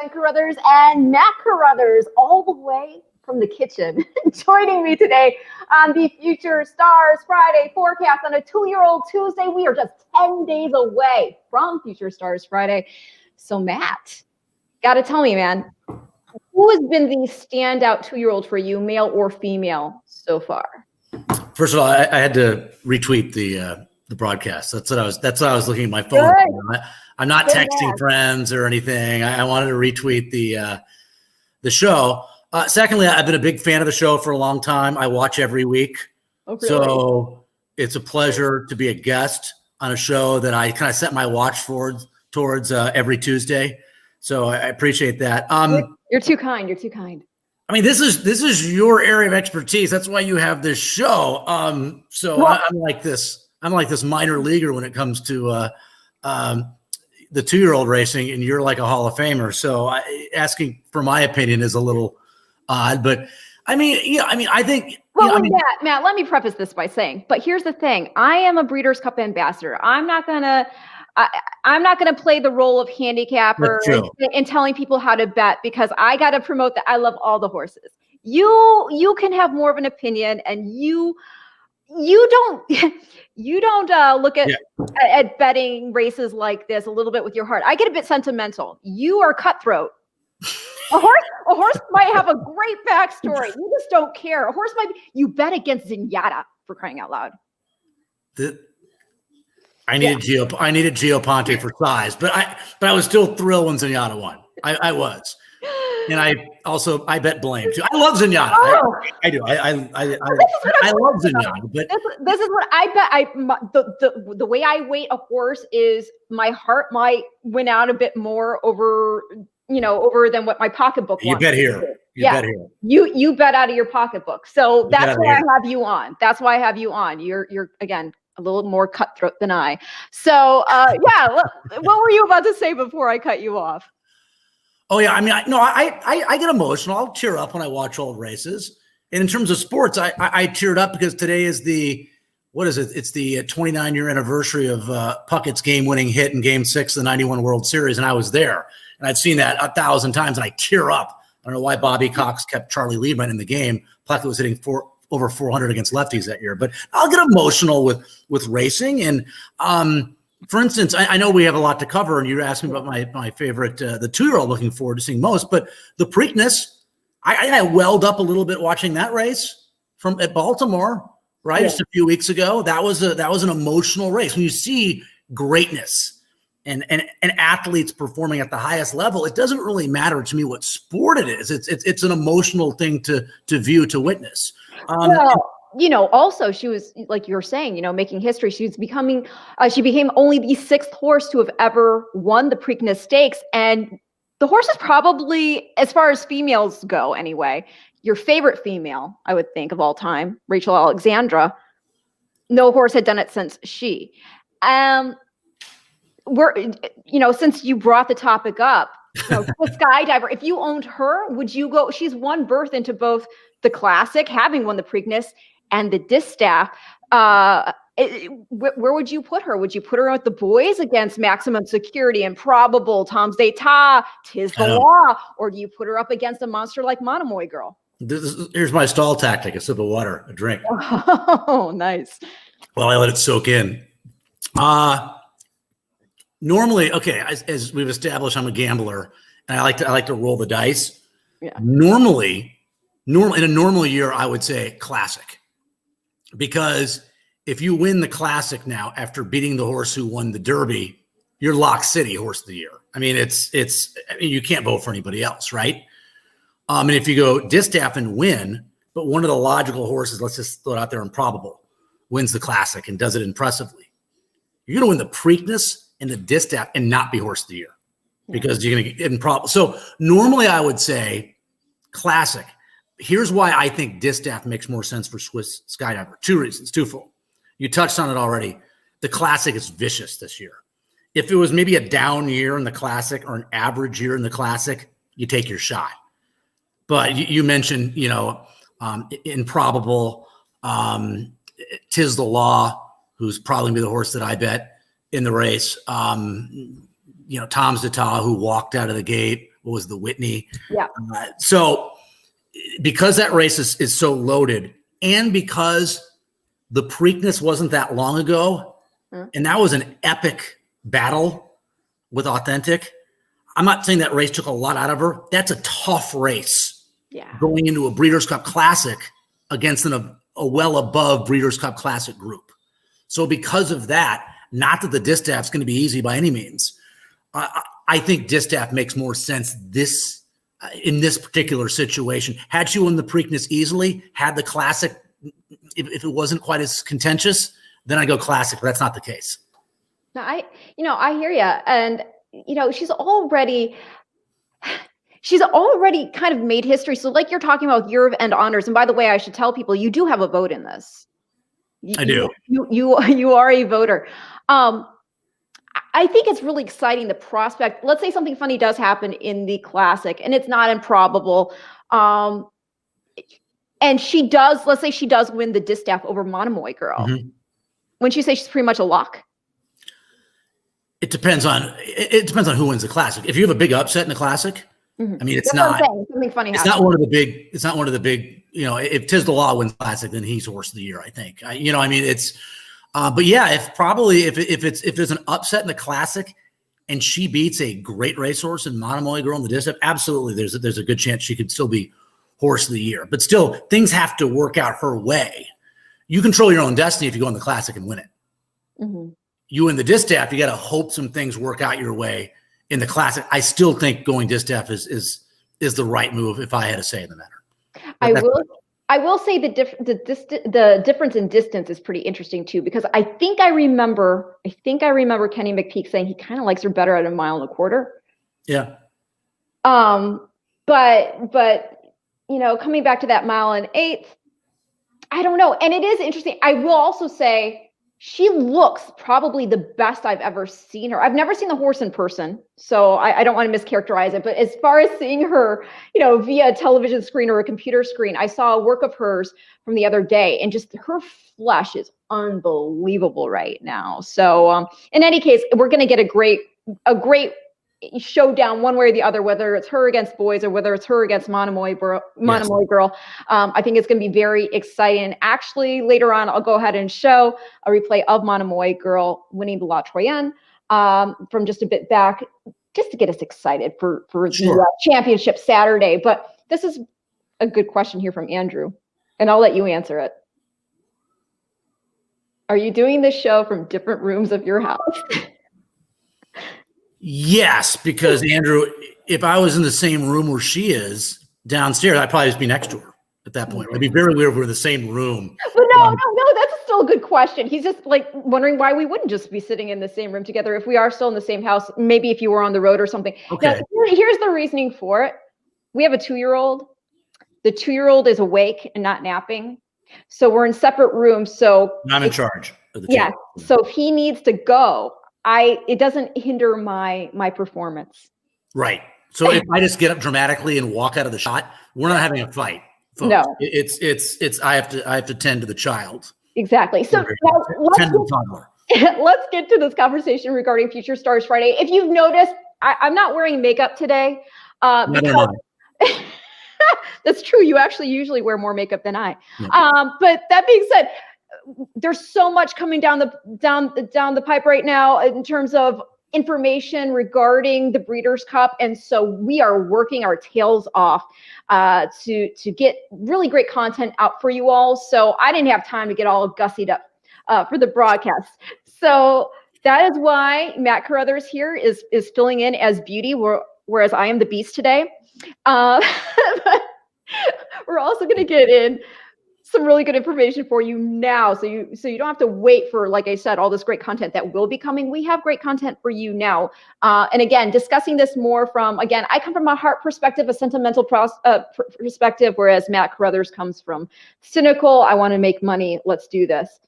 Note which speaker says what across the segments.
Speaker 1: Kevin Carruthers and Matt Carruthers, all the way from the kitchen, joining me today on the Future Stars Friday forecast on a 2-year-old Tuesday. We are just 10 days away from Future Stars Friday. So Matt, got to tell me, man, who has been the standout 2-year-old for you, male or female, so far?
Speaker 2: First of all, I had to retweet the broadcast. That's what I was looking at my phone. I'm not texting friends or anything. I wanted to retweet the show. Secondly, I've been a big fan of the show for a long time. I watch every week.
Speaker 1: Oh, really?
Speaker 2: So it's a pleasure to be a guest on a show that I kind of set my watch towards every Tuesday. So I appreciate that.
Speaker 1: You're too kind. You're too kind.
Speaker 2: I mean, this is your area of expertise. That's why you have this show. So I'm like this minor leaguer when it comes to the 2-year-old racing, and you're like a Hall of Famer. So asking for my opinion is a little odd, but I think.
Speaker 1: Well, Matt, let me preface this by saying, but here's the thing: I am a Breeders' Cup ambassador. I'm not gonna play the role of handicapper and telling people how to bet, because I got to promote that I love all the horses. You can have more of an opinion, and you don't look at betting races like this a little bit with your heart. I get a bit sentimental. You are cutthroat. A horse might have a great backstory. You just don't care. A horse you bet against Zenyatta, for crying out loud.
Speaker 2: I needed Gio Ponte for size, but I was still thrilled when Zenyatta won. I was. And I bet blame too. I love Zenyatta.
Speaker 1: Oh.
Speaker 2: I do. I love Zenyatta. But
Speaker 1: this is what I bet. The way I weight a horse is my heart might win out a bit more over than what my pocketbook wants.
Speaker 2: You bet here. Bet here.
Speaker 1: You bet out of your pocketbook. So that's why I have you on. That's why I have you on. You're again a little more cutthroat than I. So what were you about to say before I cut you off?
Speaker 2: Oh yeah, I mean, I get emotional. I'll tear up when I watch old races. And in terms of sports, I teared up because today is it's the 29-year anniversary of Puckett's game-winning hit in Game 6 of the 91 World Series, and I was there. And I'd seen that 1,000 times, and I tear up. I don't know why Bobby Cox kept Charlie Liebman in the game. Puckett was hitting over 400 against lefties that year. But I'll get emotional with racing. And for instance, I know we have a lot to cover, and you asked me about my favorite, the 2-year-old looking forward to seeing most. But the Preakness, I welled up a little bit watching that race at Baltimore, right? Yeah. Just a few weeks ago. That was an emotional race. When you see greatness and athletes performing at the highest level, it doesn't really matter to me what sport it is. It's an emotional thing to view, to witness.
Speaker 1: Also she was, like you were saying, making history. She became only the 6th horse to have ever won the Preakness Stakes. And the horse is probably, as far as females go anyway, your favorite female, I would think, of all time, Rachel Alexandra. No horse had done it since she. Since you brought the topic up, the Skydiver, if you owned her, would you go? She's one berth into both the Classic, having won the Preakness, and the Distaff. Where would you put her? Would you put her with the boys against Maximum Security, Improbable, Tom's d'Etat, Tis the Law, or do you put her up against a monster like Monomoy Girl?
Speaker 2: Here's my stall tactic: a sip of water, a drink.
Speaker 1: Oh, nice.
Speaker 2: Well, I let it soak in. Normally, as we've established, I'm a gambler, and I like to roll the dice. Yeah. Normally, in a normal year, I would say Classic, because if you win the Classic now after beating the horse who won the Derby, you're Lock City Horse of the Year. I mean, you can't vote for anybody else, right? And if you go Distaff and win, but one of the logical horses, let's just throw it out there, Improbable, wins the Classic and does it impressively, you're going to win the Preakness and the Distaff and not be Horse of the Year, because you're going to get Improbable. So normally I would say Classic. Here's why I think Distaff makes more sense for Swiss Skydiver. 2 reasons, twofold. You touched on it already. The Classic is vicious this year. If it was maybe a down year in the Classic or an average year in the Classic, you take your shot. But you mentioned, Improbable, Tis the Law, who's probably going to be the horse that I bet in the race. Tom's d'Etat, who walked out of the gate what was the Whitney?
Speaker 1: Yeah.
Speaker 2: So because that race is so loaded, and because the Preakness wasn't that long ago, and that was an epic battle with Authentic. I'm not saying that race took a lot out of her. That's a tough race.
Speaker 1: Yeah. Going
Speaker 2: into a Breeders' Cup Classic against a well above Breeders' Cup Classic group. So because of that, not that the Distaff's going to be easy by any means. I think Distaff makes more sense in this particular situation. Had she won the Preakness easily, had the Classic, if it wasn't quite as contentious, then I go Classic, but that's not the case.
Speaker 1: No, I hear you. And, she's already kind of made history. So like you're talking about year of end honors. And by the way, I should tell people you do have a vote in this.
Speaker 2: I do.
Speaker 1: You are a voter. I think it's really exciting, the prospect. Let's say something funny does happen in the Classic, and it's not improbable. And let's say she does win the Distaff over Monomoy Girl.
Speaker 2: Mm-hmm.
Speaker 1: When you say she's pretty much a lock?
Speaker 2: It depends on who wins the Classic. If you have a big upset in the Classic, I mean, it's not
Speaker 1: something funny.
Speaker 2: It's not one of the big. It's not one of the big. If Tiz the Law wins Classic, then he's horse of the year. I think. I mean, it's. But yeah, if there's an upset in the Classic, and she beats a great racehorse in Monomoy Girl in the Distaff, absolutely, there's a good chance she could still be horse of the year. But still, things have to work out her way. You control your own destiny if you go in the Classic and win it. Mm-hmm. You in the Distaff, you got to hope some things work out your way in the Classic. I still think going Distaff is the right move if I had a say in the matter.
Speaker 1: I will say the difference in distance is pretty interesting too, because I think I remember Kenny McPeak saying he kind of likes her better at 1.25 miles.
Speaker 2: Yeah.
Speaker 1: But coming back to that 1.1 miles, I don't know. And it is interesting. I will also say she looks probably the best I've ever seen her. I've never seen the horse in person, so I don't want to mischaracterize it. But as far as seeing her, via a television screen or a computer screen, I saw a work of hers from the other day, and just her flesh is unbelievable right now. So in any case, we're going to get a great showdown one way or the other, whether it's her against boys or whether it's her against Monomoy Girl. I think it's going to be very exciting. Actually, later on, I'll go ahead and show a replay of Monomoy Girl winning the La Troienne from just a bit back, just to get us excited for the championship Saturday. But this is a good question here from Andrew, and I'll let you answer it. Are you doing this show from different rooms of your house?
Speaker 2: Yes, because Andrew, if I was in the same room where she is downstairs, I'd probably just be next to her at that point. It'd be very weird if we were in the same room.
Speaker 1: But no, that's still a good question. He's just like wondering why we wouldn't just be sitting in the same room together if we are still in the same house. Maybe if you were on the road or something.
Speaker 2: Okay.
Speaker 1: Now, here's the reasoning for it. We have a 2-year-old. The 2-year-old is awake and not napping. So we're in separate rooms. So
Speaker 2: I'm in charge of the
Speaker 1: team. Yeah. So if he needs to go, it doesn't hinder my performance.
Speaker 2: Right. So if I just get up dramatically and walk out of the shot, we're not having a fight. Folks.
Speaker 1: No.
Speaker 2: It's I have to tend to the child.
Speaker 1: Exactly. So now let's get to this conversation regarding Future Stars Friday. If you've noticed, I'm not wearing makeup today. Because that's true. You actually usually wear more makeup than I. Yeah. But that being said, there's so much coming down the pipe right now in terms of information regarding the Breeders' Cup, and so we are working our tails off to get really great content out for you all. So I didn't have time to get all gussied up for the broadcast. So that is why Matt Carruthers here is filling in as Beauty, whereas I am the Beast today. But we're also going to get in some really good information for you now, so you don't have to wait for, like I said, all this great content that will be coming. We have great content for you now, and again, discussing this more from, again, I come from a heart perspective, a sentimental perspective, whereas Matt Carruthers comes from cynical, I want to make money, let's do this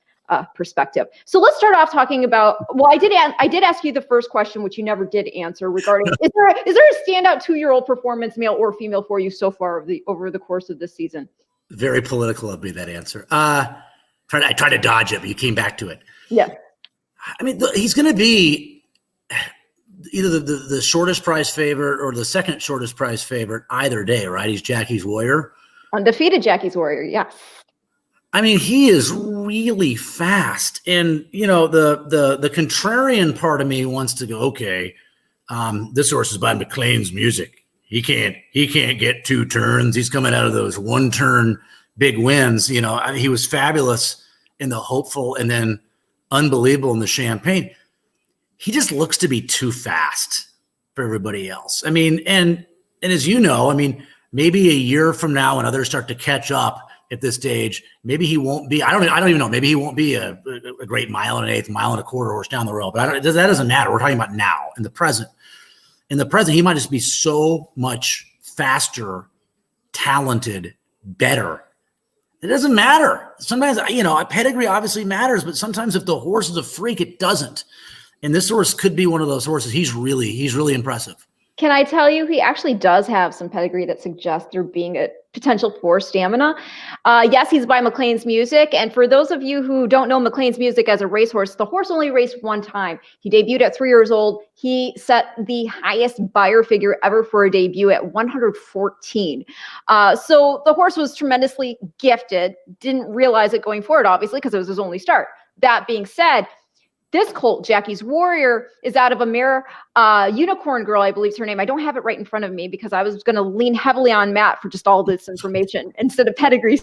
Speaker 1: perspective. So let's start off talking about, well, I did ask you the first question, which you never did answer, regarding is there a standout 2-year-old performance, male or female, for you so far over the course of this season?
Speaker 2: Very political of me, that answer. I tried to dodge it, but you came back to it.
Speaker 1: Yeah.
Speaker 2: I mean, he's going to be either the shortest price favorite or the second shortest price favorite either day, right? He's Jackie's Warrior.
Speaker 1: Undefeated Jackie's Warrior, yes.
Speaker 2: I mean, he is really fast. And, you know, the contrarian part of me wants to go, okay, this horse is by McLean's Music. He can't get 2 turns. He's coming out of those 1-turn big wins. You know, he was fabulous in the Hopeful and then unbelievable in the Champagne. He just looks to be too fast for everybody else. I mean, and as you know, I mean, maybe a year from now when others start to catch up at this stage, maybe he won't be, I don't even know, maybe he won't be a great 1.125, 1.25 horse down the road, but that doesn't matter. We're talking about now, in the present. In the present, he might just be so much faster, talented, better. It doesn't matter. Sometimes, you know, a pedigree obviously matters, but sometimes if the horse is a freak, it doesn't. And this horse could be one of those horses. He's really impressive.
Speaker 1: Can I tell you, he actually does have some pedigree that suggests there being a potential for stamina. Yes, he's by McLean's Music. And for those of you who don't know McLean's Music as a racehorse, the horse only raced 1 time. He debuted at 3 years old. He set the highest buyer figure ever for a debut at 114. So the horse was tremendously gifted. Didn't realize it going forward, obviously, because it was his only start. That being said, this colt, Jackie's Warrior, is out of a mare, Unicorn Girl, I believe is her name. I don't have it right in front of me because I was going to lean heavily on Matt for just all this information instead of pedigree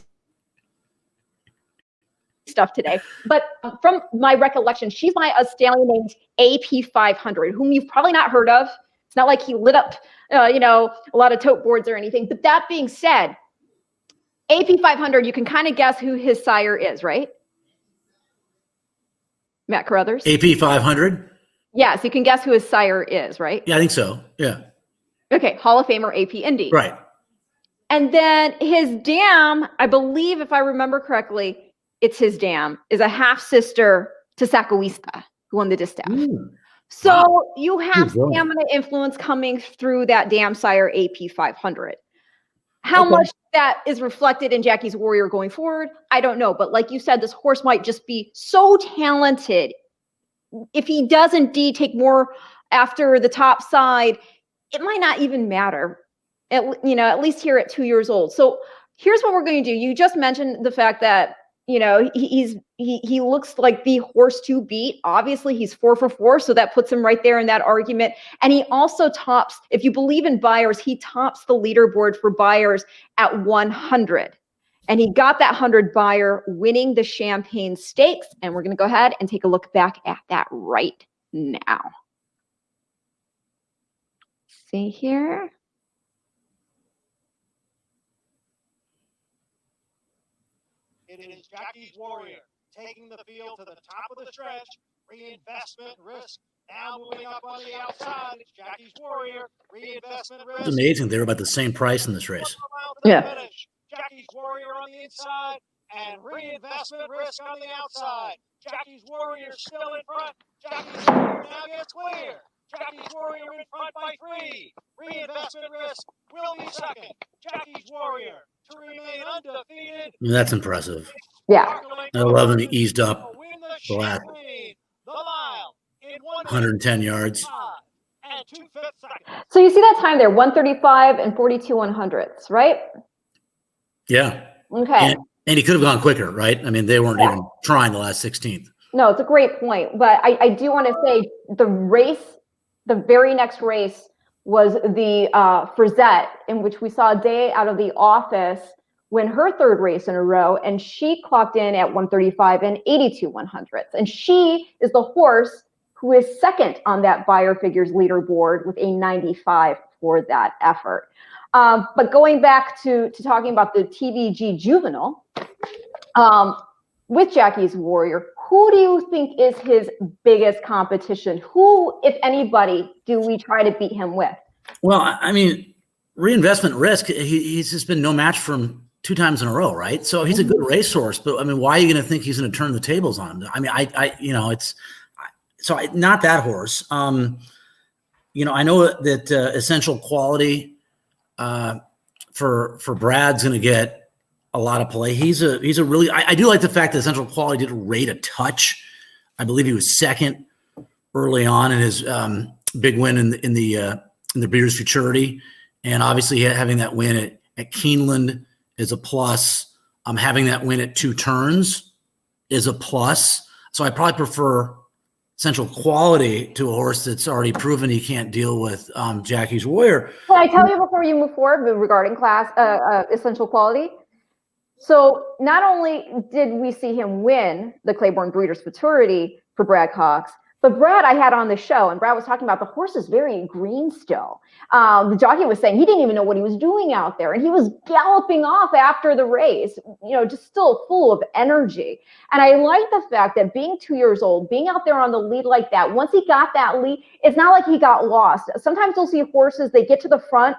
Speaker 1: stuff today. But from my recollection, she's by a stallion named AP 500, whom you've probably not heard of. It's not like he lit up, you know, a lot of tote boards or anything. But that being said, AP 500, you can kind of guess who his sire is, right? Matt Carruthers.
Speaker 2: AP 500?
Speaker 1: Yes, you can guess who his sire is, right?
Speaker 2: Yeah, I think so. Yeah.
Speaker 1: Okay, Hall of Famer AP Indy.
Speaker 2: Right.
Speaker 1: And then his dam, I believe, if I remember correctly, it's his dam, is a half-sister to Sakawista, who won the Distaff. So wow. You have stamina influence coming through that dam sire AP 500. How much that is reflected in Jackie's Warrior going forward, I don't know. But like you said, this horse might just be so talented. If he does indeed take more after the top side, it might not even matter, at least here at 2 years old. So here's what we're going to do. You just mentioned the fact that, you know, he looks like the horse to beat. Obviously, he's 4 for 4, so that puts him right there in that argument. And he also tops, if you believe in buyers, he tops the leaderboard for buyers at 100. And he got that 100 buyer winning the Champagne Stakes. And we're going to go ahead and take a look back at that right now. See here.
Speaker 3: It is Jackie's Warrior taking the field to the top of the stretch. Reinvestment risk now moving up on the outside. It's Jackie's Warrior. Reinvestment risk.
Speaker 2: It's amazing. They're about the same price in this race.
Speaker 1: Yeah.
Speaker 3: Jackie's Warrior on the inside and reinvestment risk on the outside. Jackie's Warrior still in front. Jackie's Warrior now gets clear. Jackie's Warrior in front by 3. Reinvestment risk will be second. Jackie's Warrior to remain undefeated.
Speaker 2: That's impressive.
Speaker 1: Yeah.
Speaker 2: I love him. He eased up the last 110 yards.
Speaker 1: So you see that time there, 135 and 42 100ths, right?
Speaker 2: Yeah.
Speaker 1: Okay.
Speaker 2: And he could have gone quicker, right? I mean, they weren't even trying the last 16th.
Speaker 1: No, it's a great point. But I do want to say the very next race was the Frizette, in which we saw Day out of the office win her 3rd race in a row, and she clocked in at 135 and 82 100ths. And she is the horse who is second on that buyer figures leaderboard with a 95 for that effort. But going back to talking about the TVG Juvenile, with Jackie's Warrior, who do you think is his biggest competition? Who, if anybody, do we try to beat him with?
Speaker 2: Well, I mean, reinvestment risk, he's just been no match for him 2 times in a row, right? So he's a good racehorse, but I mean, why are you going to think he's going to turn the tables on him? I mean, not that horse. You know, I know that Essential Quality for Brad's going to get a lot of play. He's a really, I do like the fact that Essential Quality did rate a touch. I believe he was second early on in his big win in the Breeders' Futurity, and obviously having that win at Keeneland is a plus. Having that win at 2 turns is a plus. So I probably prefer Essential Quality to a horse that's already proven he can't deal with Jackie's Warrior.
Speaker 1: Can I tell you before you move forward regarding Essential Quality? So not only did we see him win the Claiborne Breeders' Futurity for Brad Cox, but Brad I had on the show, and Brad was talking about the horse is very green still. The jockey was saying he didn't even know what he was doing out there, and he was galloping off after the race, just still full of energy. And I like the fact that being 2 years old, being out there on the lead like that, once he got that lead, it's not like he got lost. Sometimes you'll see horses, they get to the front,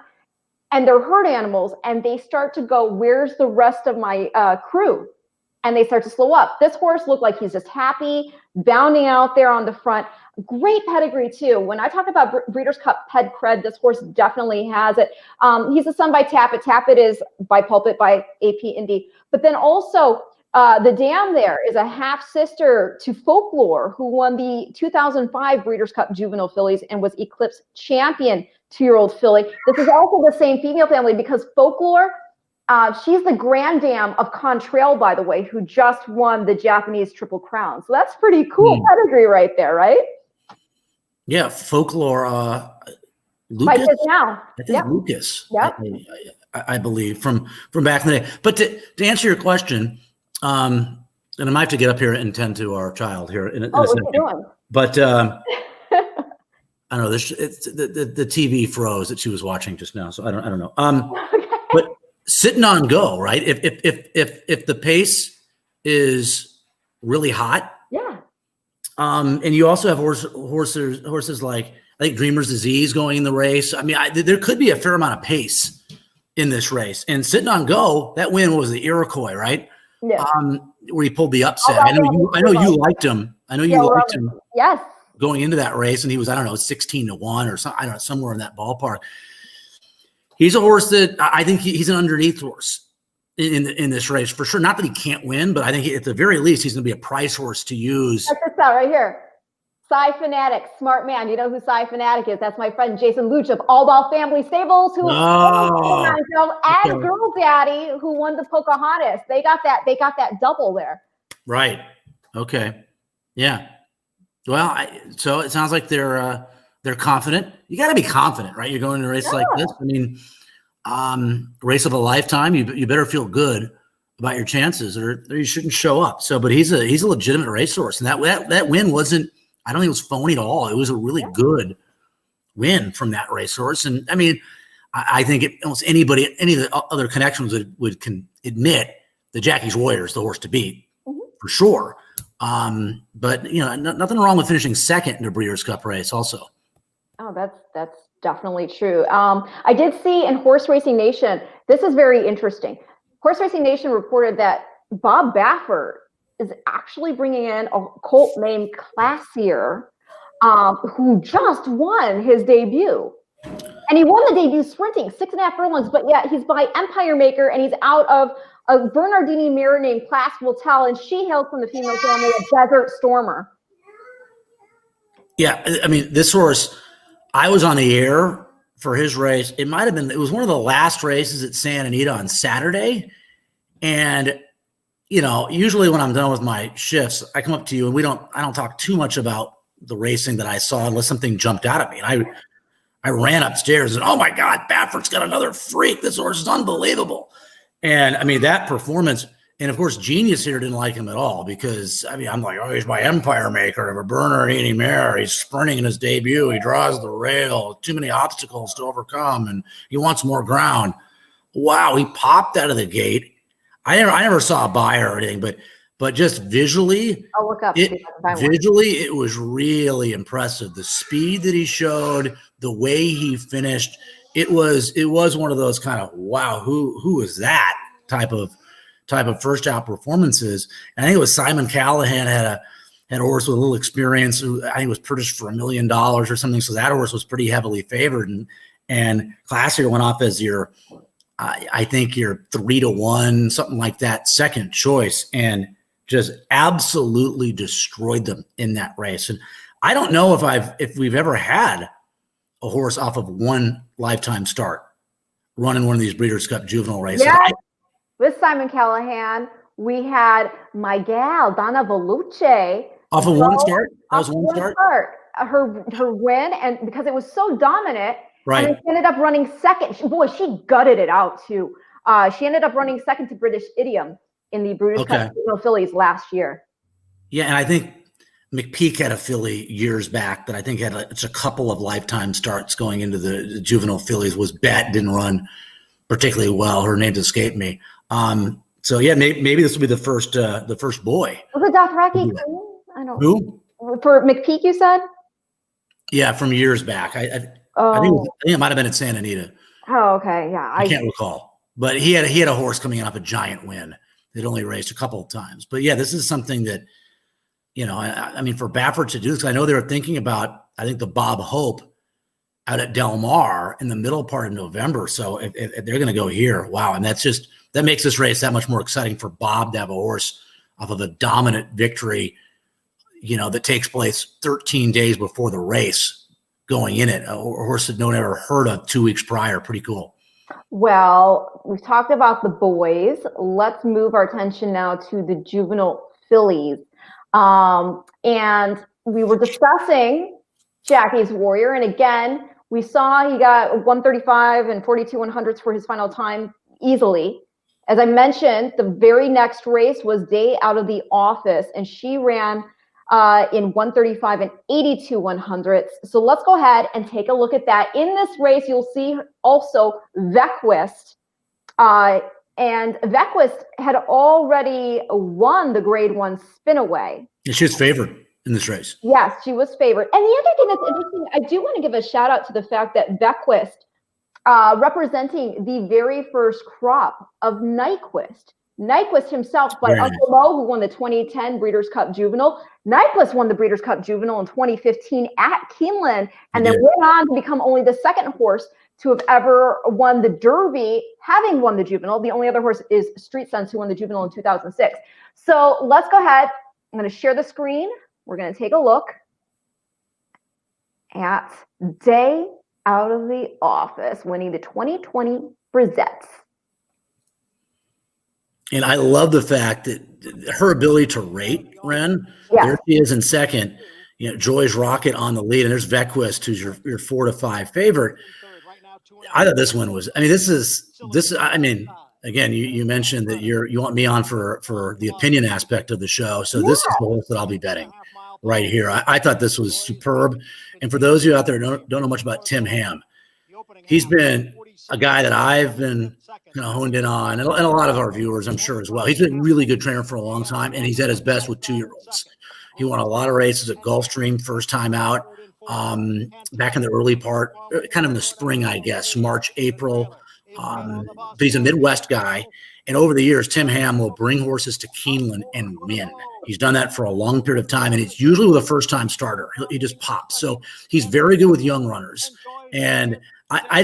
Speaker 1: and they're herd animals, and they start to go, where's the rest of my crew? And they start to slow up. This horse looked like he's just happy, bounding out there on the front. Great pedigree, too. When I talk about Breeders' Cup ped cred, this horse definitely has it. He's a son by Tappet. Tappet is by Pulpit by AP Indy. But then also, the dam there is a half-sister to Folklore, who won the 2005 Breeders' Cup Juvenile Fillies and was Eclipse champion 2-year-old filly. This is also the same female family because Folklore, she's the grand dam of Contrail, by the way, who just won the Japanese Triple Crown. So that's pretty cool pedigree right there, right?
Speaker 2: Yeah, Folklore. Lucas?
Speaker 1: Now.
Speaker 2: I think Lucas.
Speaker 1: Yep.
Speaker 2: I believe from back in the day. But to answer your question, and I might have to get up here and tend to our child here in a
Speaker 1: what's
Speaker 2: second.
Speaker 1: he doing?
Speaker 2: But I don't know. It's the TV froze that she was watching just now, so I don't know.
Speaker 1: Okay.
Speaker 2: But sitting on go, right? If the pace is really hot,
Speaker 1: yeah.
Speaker 2: And you also have horses like I think Dreamer's Disease going in the race. I mean, there could be a fair amount of pace in this race. And sitting on go, that win was the Iroquois, right?
Speaker 1: Yeah.
Speaker 2: Where he pulled the upset. I know you liked him. I know you liked him.
Speaker 1: Yes.
Speaker 2: Going into that race, and he was 16-1 or something. I don't know, somewhere in that ballpark. He's a horse that I think he's an underneath horse in this race for sure. Not that he can't win, but I think at the very least he's going to be a price horse to use.
Speaker 1: Check this out right here. Cy Fanatic, smart man. You know who Cy Fanatic is? That's my friend Jason Luch of All Ball Family Stables, who and Girl Daddy, who won the Pocahontas. They got that double there.
Speaker 2: Right. Okay. Yeah. Well, so it sounds like they're confident. You got to be confident, right? You're going to a race like this. I mean, race of a lifetime. You better feel good about your chances, or you shouldn't show up. So, but he's a legitimate racehorse, and that win wasn't. I don't think it was phony at all. It was a really good win from that racehorse, and I mean, I think almost any of the other connections would admit that Jackie's Warrior is the horse to beat for sure. But nothing wrong with finishing second in a Breeders' Cup race also. Oh,
Speaker 1: that's definitely true. I did see in Horse Racing Nation, this is very interesting. Horse Racing Nation reported that Bob Baffert is actually bringing in a colt named Classier, who just won his debut. And he won the debut sprinting 6.5 furlongs, but yet he's by Empire Maker, and he's out of a Bernardini mare named Class Will Tell, and she hails from the female family of Desert Stormer.
Speaker 2: Yeah, I mean, this horse, I was on the air for his race. It was one of the last races at Santa Anita on Saturday. And, usually when I'm done with my shifts, I come up to you and I don't talk too much about the racing that I saw unless something jumped out at me. And I ran upstairs and, oh my God, Baffert's got another freak. This horse is unbelievable. And I mean, that performance, and of course, Genius here didn't like him at all because, I mean, I'm like, he's my Empire Maker of a Bernardini mare. He's sprinting in his debut. He draws the rail, too many obstacles to overcome, and he wants more ground. Wow, he popped out of the gate. I never saw a buyer or anything, but just visually,
Speaker 1: I'll look up.
Speaker 2: It was really impressive. The speed that he showed, the way he finished, it was one of those kind of wow, who is that type of first out performances. And I think it was Simon Callahan had a horse with a little experience who I think was purchased for $1 million or something. So that horse was pretty heavily favored, and Classier went off as I think your 3-1, something like that, second choice, and just absolutely destroyed them in that race. And I don't know if we've ever had a horse off of one lifetime start, running one of these Breeders' Cup juvenile races.
Speaker 1: Yeah, with Simon Callahan, we had my gal Donna Voluce
Speaker 2: off of one start. That was one start.
Speaker 1: Her win, and because it was so dominant,
Speaker 2: right?
Speaker 1: And she ended up running second. She gutted it out too. She ended up running second to British Idiom in the Breeders' Cup Juvenile Fillies last year.
Speaker 2: Yeah, and I think McPeak had a filly years back that I think had a couple of lifetime starts going into the Juvenile Fillies. Was bet, didn't run particularly well. Her name escaped me. So yeah, maybe this will be the first boy.
Speaker 1: Was it Dothraki? I don't.
Speaker 2: Who?
Speaker 1: For McPeak, you said?
Speaker 2: Yeah, from years back. I think it might have been at Santa Anita.
Speaker 1: Oh, okay, yeah.
Speaker 2: I can't recall, but he had a horse coming off a giant win. They'd only raced a couple of times, but yeah, this is something that, you know, I mean, for Baffert to do this, I know they were thinking about, I think, the Bob Hope out at Del Mar in the middle part of November. So if they're going to go here, wow. And that makes this race that much more exciting for Bob to have a horse off of a dominant victory, you know, that takes place 13 days before the race going in it. A horse that no one ever heard of 2 weeks prior. Pretty cool.
Speaker 1: Well, we've talked about the boys. Let's move our attention now to the Juvenile Fillies. And we were discussing Jackie's Warrior. And again, we saw he got 135 and 42 100ths for his final time easily. As I mentioned, the very next race was Day Out of the Office, and she ran in 135 and 82 100ths. So let's go ahead and take a look at that. In this race, you'll see also Vequist. And Vequist had already won the Grade 1 Spinaway.
Speaker 2: And she was favored in this race.
Speaker 1: Yes, she was favored. And the other thing that's interesting, I do want to give a shout out to the fact that Vequist, representing the very first crop of Nyquist. Nyquist himself by Uncle Mo, who won the 2010 Breeders' Cup Juvenile. Nyquist won the Breeders' Cup Juvenile in 2015 at Keeneland, and then went on to become only the second horse to have ever won the Derby, having won the Juvenile. The only other horse is Street Sense, who won the Juvenile in 2006. So let's go ahead. I'm going to share the screen. We're going to take a look at Day Out of the Office, winning the 2020 Brisettes.
Speaker 2: And I love the fact that her ability to rate, Ren, there she is in second. You know, Joy's Rocket on the lead, and there's Vequist, who's your 4-5 favorite. I thought this one was, I mean, this, I mean, again, you mentioned that you want me on for the opinion aspect of the show. So this is the horse that I'll be betting right here. I thought this was superb. And for those of you out there who don't know much about Tim Ham, he's been a guy that I've been honed in on, and a lot of our viewers, I'm sure, as well. He's been a really good trainer for a long time, and he's at his best with 2-year-olds. He won a lot of races at Gulfstream first time out, back in the early part, kind of in the spring, I guess, March, April. But he's a Midwest guy, and over the years, Tim Ham will bring horses to Keeneland and win. He's done that for a long period of time, and it's usually with a first-time starter. He just pops. So he's very good with young runners, and I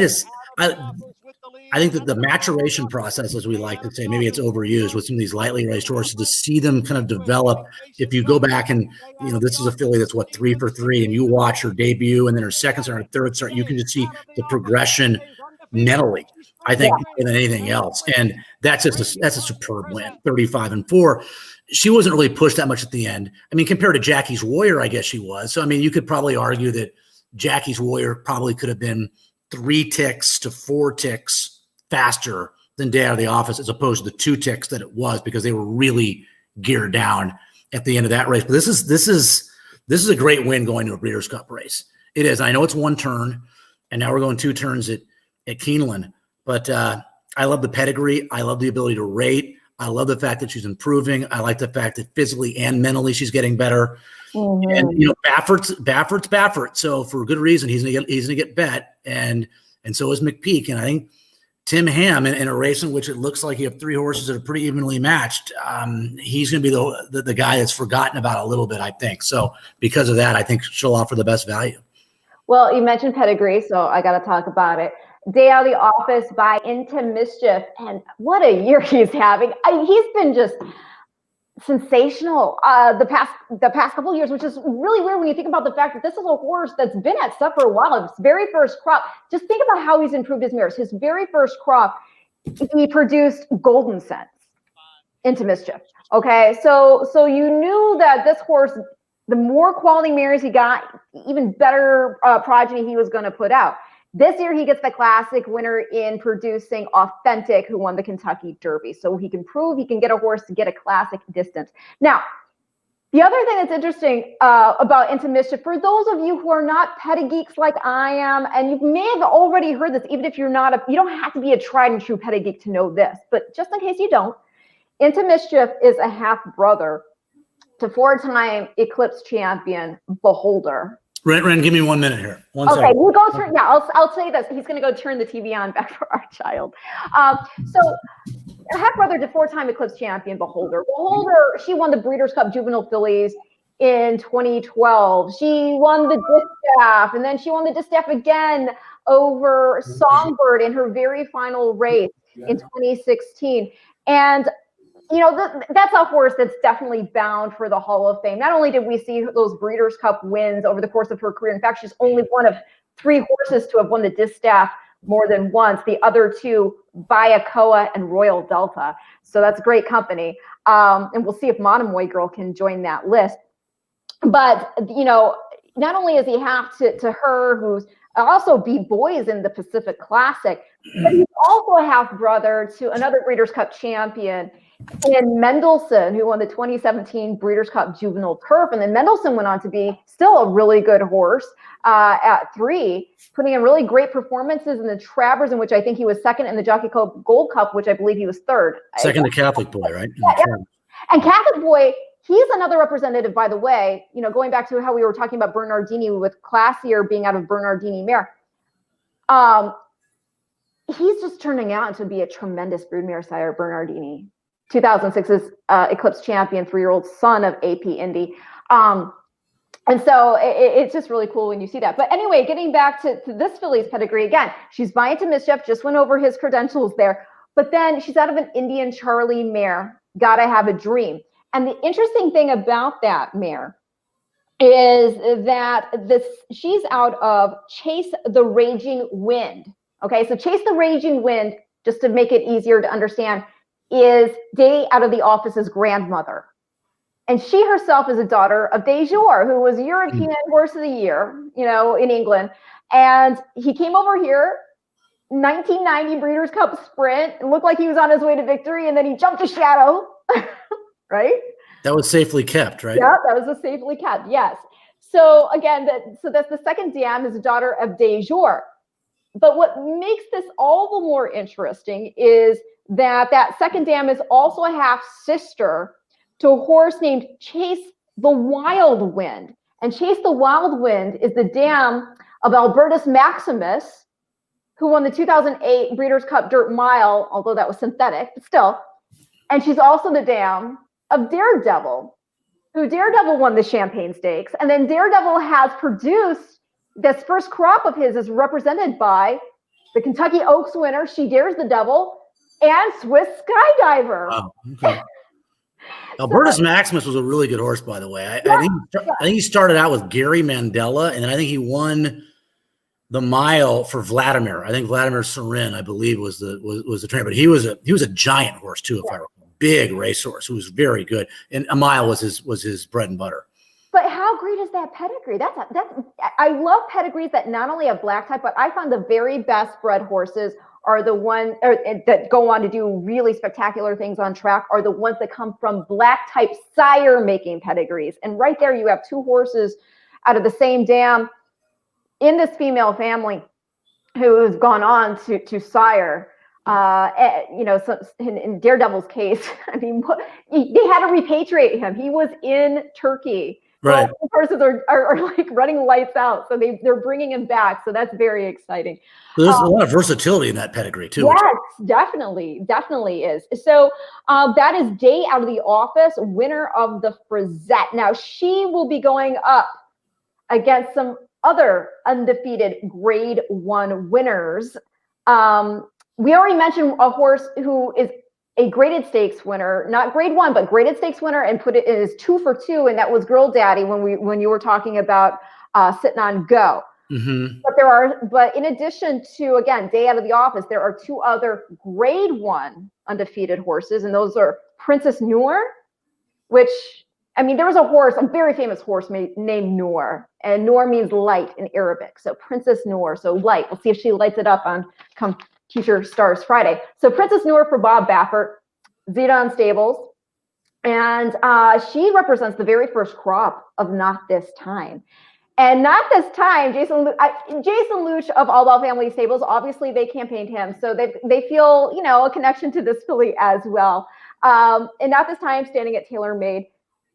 Speaker 2: think that the maturation process, as we like to say, maybe it's overused with some of these lightly raced horses, to see them kind of develop. If you go back and, you know, this is a filly that's 3 for 3, and you watch her debut and then her second start, her third start, you can just see the progression mentally, I think, more than anything else. And that's a superb win, 35 and 4. She wasn't really pushed that much at the end. I mean, compared to Jackie's Warrior, I guess she was. So, I mean, you could probably argue that Jackie's Warrior probably could have been 3 ticks to 4 ticks faster than Day Out of the Office, as opposed to the 2 ticks that it was, because they were really geared down at the end of that race. But this is a great win going to a Breeders' Cup race. It is. I know it's 1 turn, and now we're going 2 turns at Keeneland. But I love the pedigree. I love the ability to rate. I love the fact that she's improving. I like the fact that physically and mentally she's getting better. Mm-hmm. And you know, Baffert's Baffert. So for good reason, he's gonna get bet, and so is McPeak. And I think Tim Ham, in a race in which it looks like you have 3 horses that are pretty evenly matched, he's going to be the guy that's forgotten about a little bit, I think. So because of that, I think she'll offer the best value.
Speaker 1: Well, you mentioned pedigree, so I got to talk about it. Day Out of the Office by Into Mischief, and what a year he's having. He's been just sensational the past couple of years, which is really weird when you think about the fact that this is a horse that's been at stuff for a while. His very first crop, just think about how he's improved his mares. His very first crop, he produced Golden Sense into Mischief. Okay, so you knew that this horse, the more quality mares he got, even better progeny he was going to put out. This year, he gets the Classic winner in producing Authentic, who won the Kentucky Derby. So he can prove he can get a horse to get a Classic distance. Now, the other thing that's interesting about Into Mischief, for those of you who are not petty geeks like I am, and you may have already heard this, even if you're not, you don't have to be a tried and true petty geek to know this, but just in case you don't, Into Mischief is a half brother to 4-time Eclipse champion Beholder.
Speaker 2: Ren, give me 1 minute here.
Speaker 1: Okay, we'll go turn. Yeah, I'll say this. He's going to go turn the TV on back for our child. So, half brother to 4-time Eclipse champion Beholder. Beholder, she won the Breeders' Cup Juvenile Fillies in 2012. She won the Distaff, and then she won the Distaff again over Songbird in her very final race in 2016. And you know, that's a horse that's definitely bound for the Hall of Fame. Not only did we see those Breeders' Cup wins over the course of her career, in fact, she's only one of 3 horses to have won the Distaff more than once. The other 2, Bayakoa and Royal Delta. So that's great company. And we'll see if Monomoy Girl can join that list. But, you know, not only is he half to her, who's also beat boys in the Pacific Classic, but he's also a half brother to another Breeders' Cup champion in Mendelssohn, who won the 2017 Breeders' Cup Juvenile Turf. And then Mendelssohn went on to be still a really good horse at 3, putting in really great performances in the Travers, in which I think he was second, in the Jockey Club Gold Cup, which I believe he was third.
Speaker 2: Second to Catholic Boy, right?
Speaker 1: Yeah. And Catholic Boy, he's another representative, by the way, you know, going back to how we were talking about Bernardini with Classier being out of Bernardini mare. He's just turning out to be a tremendous broodmare sire, Bernardini. 2006's Eclipse champion, 3-year-old son of AP Indy. And so it's just really cool when you see that. But anyway, getting back to this filly's pedigree again, she's by Into Mischief, just went over his credentials there. But then she's out of an Indian Charlie mare, Gotta Have a Dream. And the interesting thing about that mare is that she's out of Chase the Raging Wind. Okay, so Chase the Raging Wind, just to make it easier to understand, is Day Out of the Office's grandmother. And she herself is a daughter of De Jour, who was European Horse of the Year, you know, in England. And he came over here, 1990 Breeders' Cup Sprint, and looked like he was on his way to victory, and then he jumped a shadow, right?
Speaker 2: That was safely kept, right?
Speaker 1: Yeah, that was a safely kept, yes. So again, that's the second dam is a daughter of De Jour. But what makes this all the more interesting is that second dam is also a half sister to a horse named Chase the Wild Wind. And Chase the Wild Wind is the dam of Albertus Maximus, who won the 2008 Breeders' Cup Dirt Mile, although that was synthetic, but still. And she's also the dam of Daredevil, who Daredevil won the Champagne Stakes. And then Daredevil has produced, this first crop of his is represented by the Kentucky Oaks winner, She Dares the Devil, and Swiss Skydiver.
Speaker 2: Wow, okay. Albertus Maximus was a really good horse, by the way. I think he started out with Gary Mandela, and then I think he won the mile for Vladimir. I think Vladimir Serin, I believe, was the trainer. But he was a giant horse too, if I recall. Big racehorse who was very good, and a mile was his bread and butter.
Speaker 1: But how great is that pedigree? I love pedigrees that not only have black type, but I find the very best bred horses are the ones that go on to do really spectacular things on track, are the ones that come from black type sire making pedigrees. And right there, you have 2 horses out of the same dam in this female family who has gone on to sire. You know, so in Daredevil's case, I mean, they had to repatriate him. He was in Turkey.
Speaker 2: Right.
Speaker 1: Well, horses are like running lights out, so they're bringing him back. So that's very exciting.
Speaker 2: So there's a lot of versatility in that pedigree too.
Speaker 1: Yes, definitely is. So that is Day Out of the Office, winner of the Frizette. Now she will be going up against some other undefeated Grade 1 winners. We already mentioned a horse who is a graded stakes winner, not grade 1, but graded stakes winner, and put it in as 2 for 2, and that was Girl Daddy when you were talking about sitting on Go.
Speaker 2: Mm-hmm.
Speaker 1: But in addition to, again, Day Out of the Office, there are 2 other grade 1 undefeated horses, and those are Princess Noor, which, I mean, there was a very famous horse named Noor, and Noor means light in Arabic. So Princess Noor, so light. We'll see if she lights it up on come Future Stars Friday. So Princess Noor for Bob Baffert, Zidane Stables. And she represents the very first crop of Not This Time. And Not This Time, Jason Luch of All Ball Family Stables, obviously they campaigned him. So they feel, a connection to this filly as well. And Not This Time standing at TaylorMade.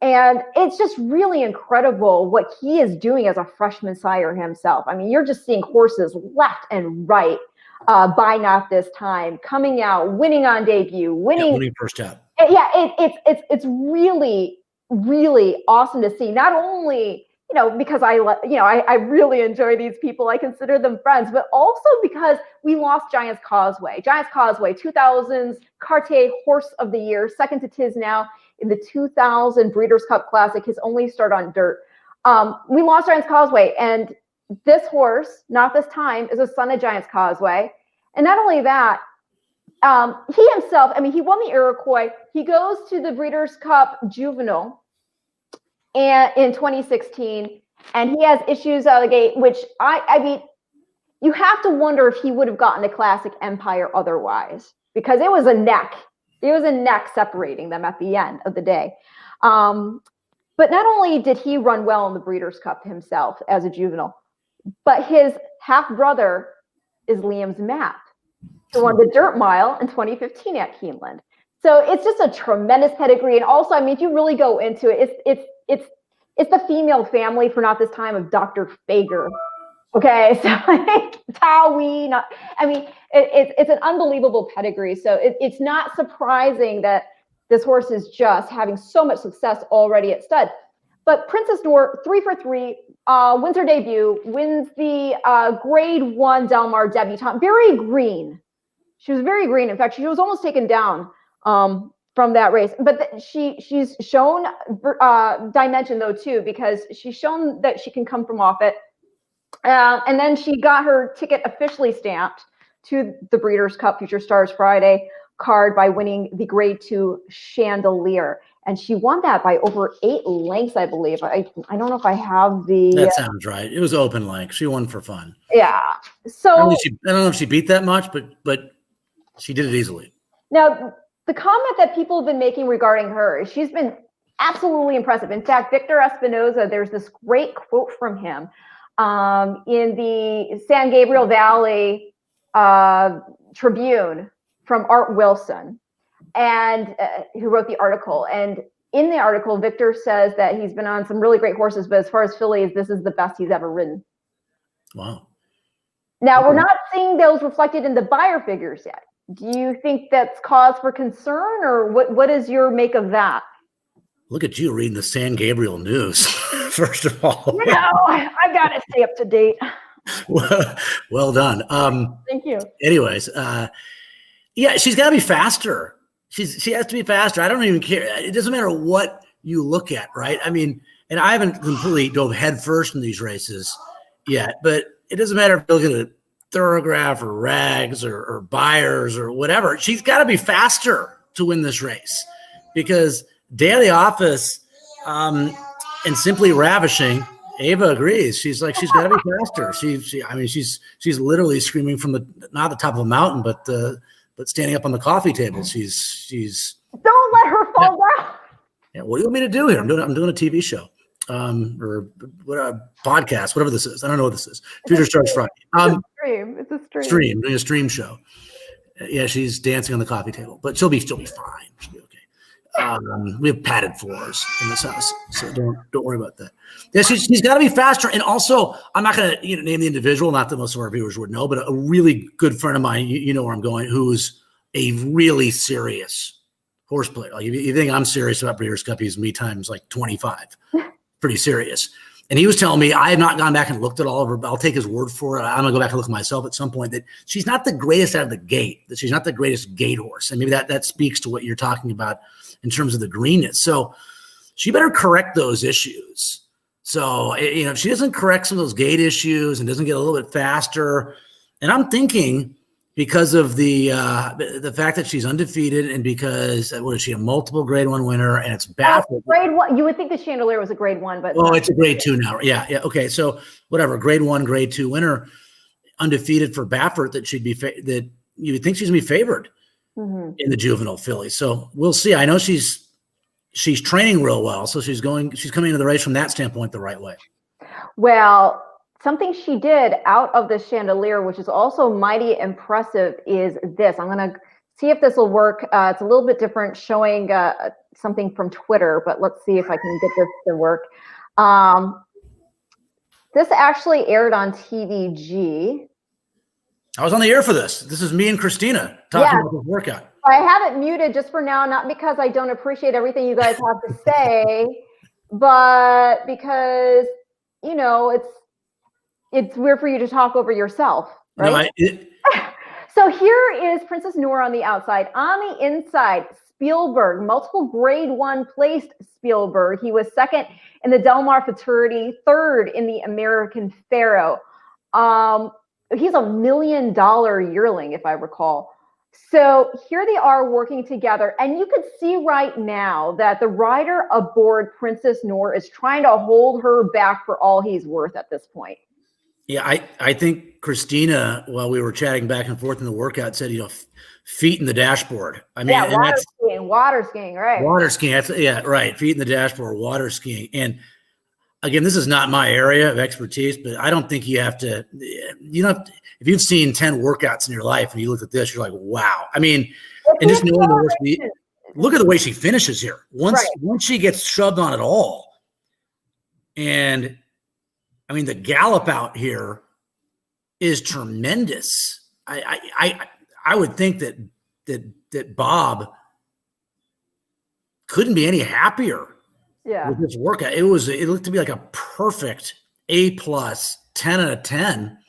Speaker 1: And it's just really incredible what he is doing as a freshman sire himself. I mean, you're just seeing horses left and right by Not This Time, coming out, winning on debut, winning
Speaker 2: first out.
Speaker 1: Yeah, it's really, really awesome to see. Not only, because I really enjoy these people. I consider them friends, but also because we lost Giants Causeway. Giants Causeway, 2000's Cartier Horse of the Year, second to Tiz now in the 2000 Breeders' Cup Classic, his only start on dirt. We lost Giants Causeway, and this horse, Not This Time, is a son of Giants Causeway. And not only that, he himself, he won the Iroquois. He goes to the Breeders' Cup Juvenile in 2016, and he has issues out of the gate, which you have to wonder if he would have gotten a Classic Empire otherwise, because it was a neck. It was a neck separating them at the end of the day. But not only did he run well in the Breeders' Cup himself as a juvenile, but his half-brother is Liam's Map, who won the Dirt Mile in 2015 at Keeneland. So it's just a tremendous pedigree. And also, if you really go into it, it's the female family for Not This Time of Dr. Fager. Okay, so Tawi, it's an unbelievable pedigree. So it's not surprising that this horse is just having so much success already at stud. But Princess Noor, 3 for 3, wins her debut, wins the grade 1 Del Mar debutante. Very green. She was very green. In fact, she was almost taken down from that race. But she's shown dimension, though, too, because she's shown that she can come from off it. And then she got her ticket officially stamped to the Breeders' Cup Future Stars Friday card by winning the grade 2 Chandelier. And she won that by over 8 lengths, I believe. I don't know if I have the...
Speaker 2: That sounds right. It was open length. She won for fun.
Speaker 1: Yeah. So
Speaker 2: I don't know if she beat that much, but she did it easily.
Speaker 1: Now, the comment that people have been making regarding her is she's been absolutely impressive. In fact, Victor Espinoza, there's this great quote from him in the San Gabriel Valley Tribune from Art Wilson, and who wrote the article. And in the article, Victor says that he's been on some really great horses, but as far as fillies, this is the best he's ever ridden.
Speaker 2: Wow.
Speaker 1: Now, we're not seeing those reflected in the buyer figures yet. Do you think that's cause for concern, or what is your make of that?
Speaker 2: Look at you reading the San Gabriel News, first of all.
Speaker 1: I've got to stay up to date.
Speaker 2: Well done.
Speaker 1: Thank you.
Speaker 2: Anyways, yeah, she's got to be faster. She has to be faster. I don't even care. It doesn't matter what you look at, right? And I haven't completely dove headfirst in these races yet, but it doesn't matter if you look at a Thoroughgraph or Rags or Buyers or whatever. She's got to be faster to win this race, because Daily Office and Simply Ravishing, Ava agrees. She's got to be faster. She's literally screaming from not the top of a mountain, but standing up on the coffee table. She's
Speaker 1: don't let her fall down.
Speaker 2: Yeah, what do you want me to do here? I'm doing a TV show, or what a podcast, whatever this is. I don't know what this is. Future Stars Friday.
Speaker 1: It's a stream.
Speaker 2: Doing a stream show. Yeah, she's dancing on the coffee table, but she'll be fine. She'll be okay. We have padded floors in this house, so don't worry about that. Yeah, she's got to be faster. And also, I'm not going to name the individual, not that most of our viewers would know, but a really good friend of mine, you know where I'm going, who's a really serious horse player. Like, if you think I'm serious about Breeders' Cup, he's me times like 25. Pretty serious. And he was telling me, I have not gone back and looked at all of her, but I'll take his word for it. I'm going to go back and look at myself at some point, that she's not the greatest out of the gate, that she's not the greatest gate horse. And maybe that speaks to what you're talking about in terms of the greenness. So she better correct those issues. So, if she doesn't correct some of those gate issues and doesn't get a little bit faster, and I'm thinking because of the fact that she's undefeated, and because what is she, a multiple Grade 1 winner, and it's baffled.
Speaker 1: Grade 1. You would think the Chandelier was a Grade 1, but
Speaker 2: it's a Grade 2 now. Yeah. Okay. So whatever, Grade 1, Grade 2 winner, undefeated for Baffert, that she'd be that you would think she's gonna be favored in the Juvenile Fillies. So we'll see. I know she's training real well, so she's coming into the race from that standpoint the right way.
Speaker 1: Well, something she did out of the Chandelier, which is also mighty impressive, is this. I'm going to see if this will work. It's a little bit different, showing something from Twitter, but let's see if I can get this to work. This actually aired on TVG.
Speaker 2: I was on the air for this. This is me and Christina talking about this workout.
Speaker 1: I have it muted just for now, not because I don't appreciate everything you guys have to say, but because, it's weird for you to talk over yourself, right? No, so here is Princess Noor on the outside. On the inside, Spielberg, multiple Grade 1 placed Spielberg. He was second in the Del Mar Futurity, third in the American Pharaoh. He's $1 million yearling, if I recall. So here they are working together, and you could see right now that the rider aboard Princess Noor is trying to hold her back for all he's worth at this point.
Speaker 2: Yeah, I think Christina, while we were chatting back and forth in the workout, said, feet in the dashboard. I mean,
Speaker 1: yeah, water skiing, right? Water skiing,
Speaker 2: right. Feet in the dashboard, water skiing. And again, this is not my area of expertise, but I don't think you have to, if you've seen 10 workouts in your life and you look at this, you're like, wow. I mean, and just knowing the work, look at the way she finishes here. Once she gets shoved on it all. And I mean, the gallop out here is tremendous. I would think that Bob couldn't be any happier with this workout. It looked to be like a perfect A+, 10 out of 10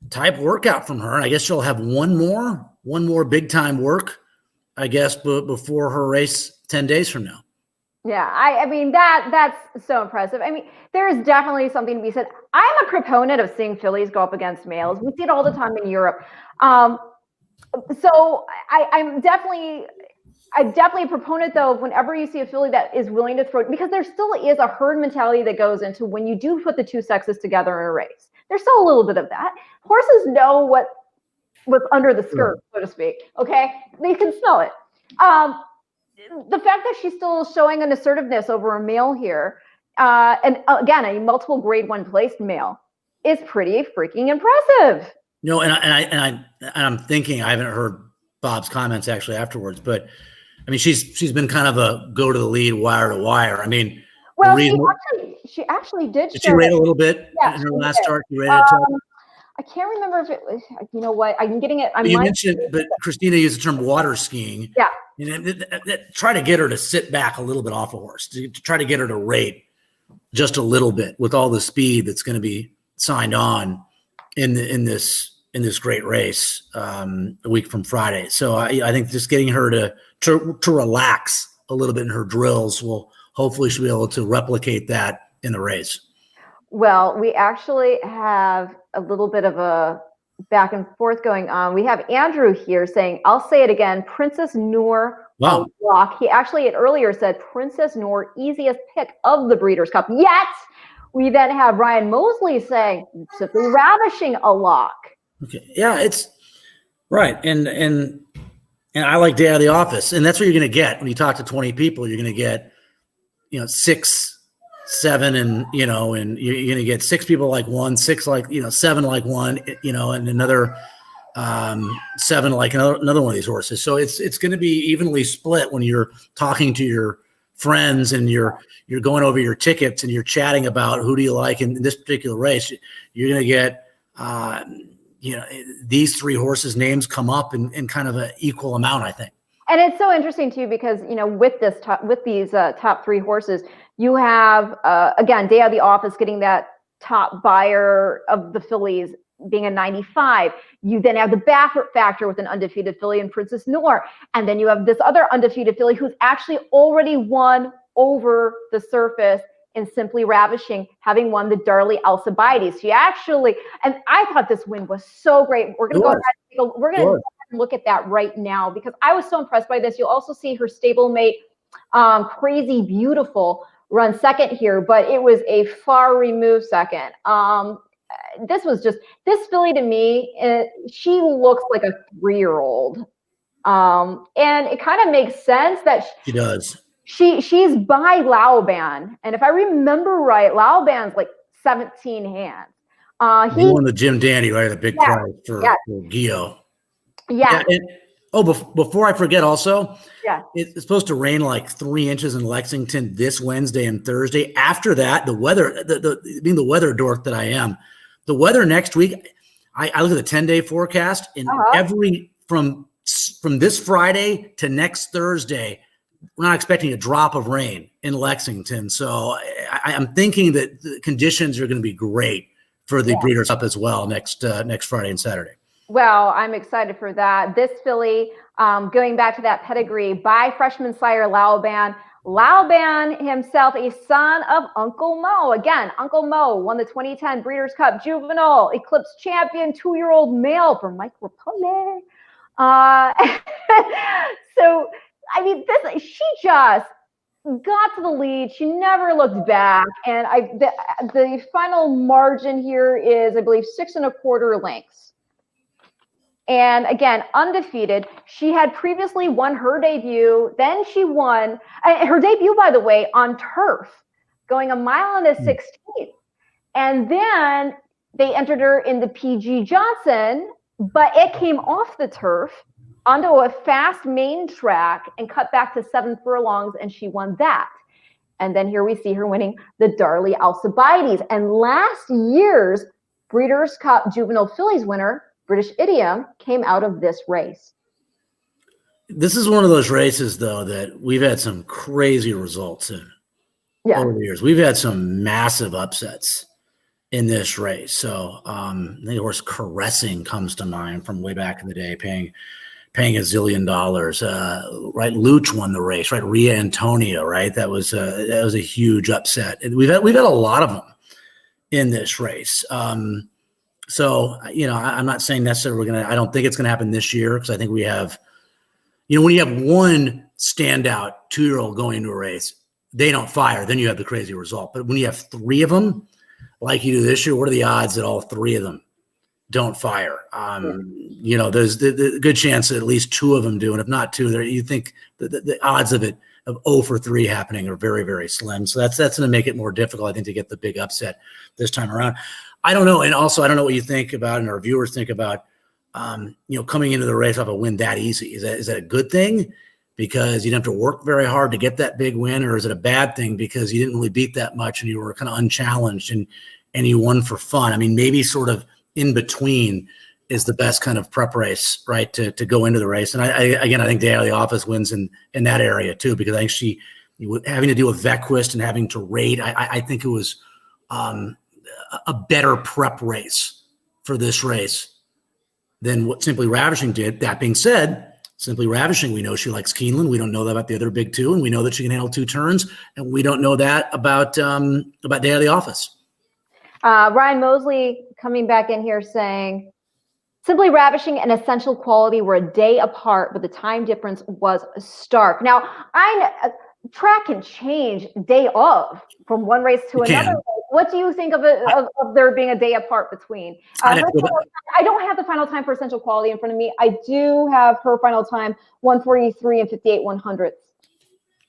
Speaker 2: type workout from her. And I guess she'll have one more big time work, I guess, before her race 10 days from now.
Speaker 1: Yeah, I mean, that's so impressive. I mean, there's definitely something to be said. I'm a proponent of seeing fillies go up against males. We see it all the time in Europe. So I'm definitely a proponent, though, of whenever you see a filly that is willing to throw, because there still is a herd mentality that goes into when you do put the two sexes together in a race. There's still a little bit of that. Horses know what's under the skirt, so to speak. Okay, they can smell it. The fact that she's still showing an assertiveness over a male here, and again, a multiple Grade 1 placed male, is pretty freaking impressive.
Speaker 2: And I'm thinking, I haven't heard Bob's comments actually afterwards, but I mean, she's been kind of a go to the lead, wire to wire. I mean,
Speaker 1: well, she actually did.
Speaker 2: Did she rate a little bit in her last start? You rated
Speaker 1: I can't remember if it was, you know what, I'm getting it.
Speaker 2: You mentioned, but Christina used the term water skiing.
Speaker 1: Yeah.
Speaker 2: Try to get her to sit back a little bit off a horse, to try to get her to rate just a little bit with all the speed that's going to be signed on in this great race a week from Friday. So I think just getting her to relax a little bit in her drills will hopefully she'll be able to replicate that in the race.
Speaker 1: Well, we actually have a little bit of a back and forth going on. We have Andrew here saying, I'll say it again, Princess Noor.
Speaker 2: Wow.
Speaker 1: Lock. He actually had earlier said Princess Noor, easiest pick of the Breeders' Cup. Yet, we then have Ryan Mosley saying, simply Ravishing a lock.
Speaker 2: Okay. Yeah, it's right. And I like Day Out of the Office. And that's what you're going to get when you talk to 20 people. You're going to get, 6, 7, and you're going to get 6 people like one, 6 like, 7 like one, and another 7 like another one of these horses. So it's going to be evenly split when you're talking to your friends and you're going over your tickets and you're chatting about who do you like in this particular race. You're going to get, these 3 horses' names come up in kind of an equal amount, I think.
Speaker 1: And it's so interesting too, because, with these top three horses, you have, again, Day of the Office getting that top buyer of the fillies being a 95. You then have the Baffert factor with an undefeated filly and Princess Noor. And then you have this other undefeated filly who's actually already won over the surface in Simply Ravishing, having won the Darley Alcibiades. She actually, and I thought this win was so great. We're going to go ahead and we're going to look at that right now, because I was so impressed by this. You'll also see her stablemate, Crazy Beautiful, run second here, but it was a far removed second. This filly to me, she looks like a 3-year-old. And it kind of makes sense that
Speaker 2: she does.
Speaker 1: She's by Laoban. And if I remember right, Laoban's like 17 hands.
Speaker 2: He won the Jim Dandy, right? A big prize for Gio.
Speaker 1: Yeah.
Speaker 2: Before I forget also, it's supposed to rain like 3 inches in Lexington this Wednesday and Thursday. After that, the weather, being the weather dork that I am, the weather next week, I look at the 10-day forecast, and from this Friday to next Thursday, we're not expecting a drop of rain in Lexington. So I'm thinking that the conditions are going to be great for the Breeders' Cup as well next Friday and Saturday.
Speaker 1: Well, I'm excited for that. This filly, going back to that pedigree, by freshman sire Laoban. Laoban himself, a son of Uncle Mo. Again, Uncle Mo won the 2010 Breeders' Cup Juvenile Eclipse Champion, 2-year-old male from Mike Rapone. So, I mean, she just got to the lead. She never looked back. And the final margin here is, I believe, 6 1/4 lengths. And again, undefeated. She had previously won her debut. Then she won her debut, by the way, on turf, going 1 1/16. And then they entered her in the PG Johnson, but it came off the turf onto a fast main track and cut back to 7 furlongs, and she won that. And then here we see her winning the Darley Alcibiades. And last year's Breeders' Cup Juvenile Fillies winner, British Idiom, came out of this race.
Speaker 2: This is one of those races, though, that we've had some crazy results in over the years. We've had some massive upsets in this race. So the horse Caressing comes to mind from way back in the day, paying $1 zillion. Right, Luch won the race. Right, Ria Antonia. Right, that was a huge upset. And we've had a lot of them in this race. So, I'm not saying necessarily I don't think it's going to happen this year, because I think we have, when you have one standout 2-year-old going into a race, they don't fire, then you have the crazy result. But when you have 3 of them, like you do this year, what are the odds that all 3 of them don't fire? There's the good chance that at least 2 of them do. And if not 2, you think the odds of 0 for 3 happening are very, very slim. So that's going to make it more difficult, I think, to get the big upset this time around. I don't know. And also, I don't know what you think about, and our viewers think about, coming into the race off a win that easy. Is that a good thing because you didn't have to work very hard to get that big win? Or is it a bad thing because you didn't really beat that much and you were kind of unchallenged and you won for fun? I mean, maybe sort of in between is the best kind of prep race, right, to go into the race. And I think Day of the Office wins in that area too, because I think having to deal with Vetquist and having to rate, I think it was a better prep race for this race than what Simply Ravishing did. That being said, Simply Ravishing, we know she likes Keeneland. We don't know that about the other big 2, and we know that she can handle 2 turns, and we don't know that about Day of the Office.
Speaker 1: Ryan Mosley coming back in here saying, Simply Ravishing and Essential Quality were a day apart, but the time difference was stark. Now, track can change day of from one race to another race. What do you think of there being a day apart between? I don't have the final time for Essential Quality in front of me. I do have her final time, 1:43 and 58 100ths.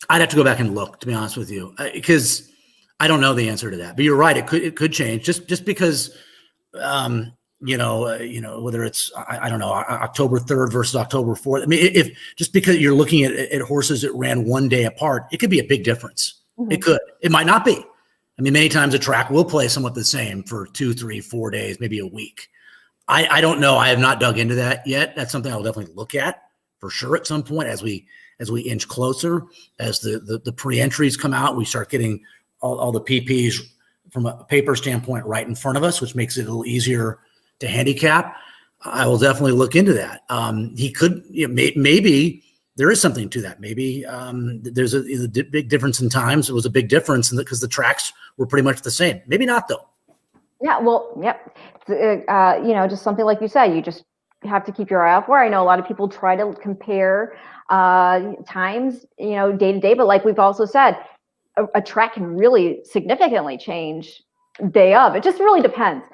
Speaker 2: I'd have to go back and look, to be honest with you, because I don't know the answer to that. But you're right; it could change just because. Whether it's, I don't know, October 3rd versus October 4th. I mean, if just because you're looking at horses that ran one day apart, it could be a big difference. Mm-hmm. It could. It might not be. I mean, many times a track will play somewhat the same for 2, 3, 4 days, maybe a week. I don't know. I have not dug into that yet. That's something I'll definitely look at for sure at some point as we inch closer, as the pre-entries come out, we start getting all the PPs from a paper standpoint right in front of us, which makes it a little easier to handicap. I will definitely look into that. He could, maybe there is something to that. Maybe there's a big difference in times. It was a big difference because the tracks were pretty much the same. Maybe not though. Yeah,
Speaker 1: well, yep. Just something like you said, you just have to keep your eye out for. I know a lot of people try to compare times, day to day, but like we've also said, a track can really significantly change day of. It just really depends.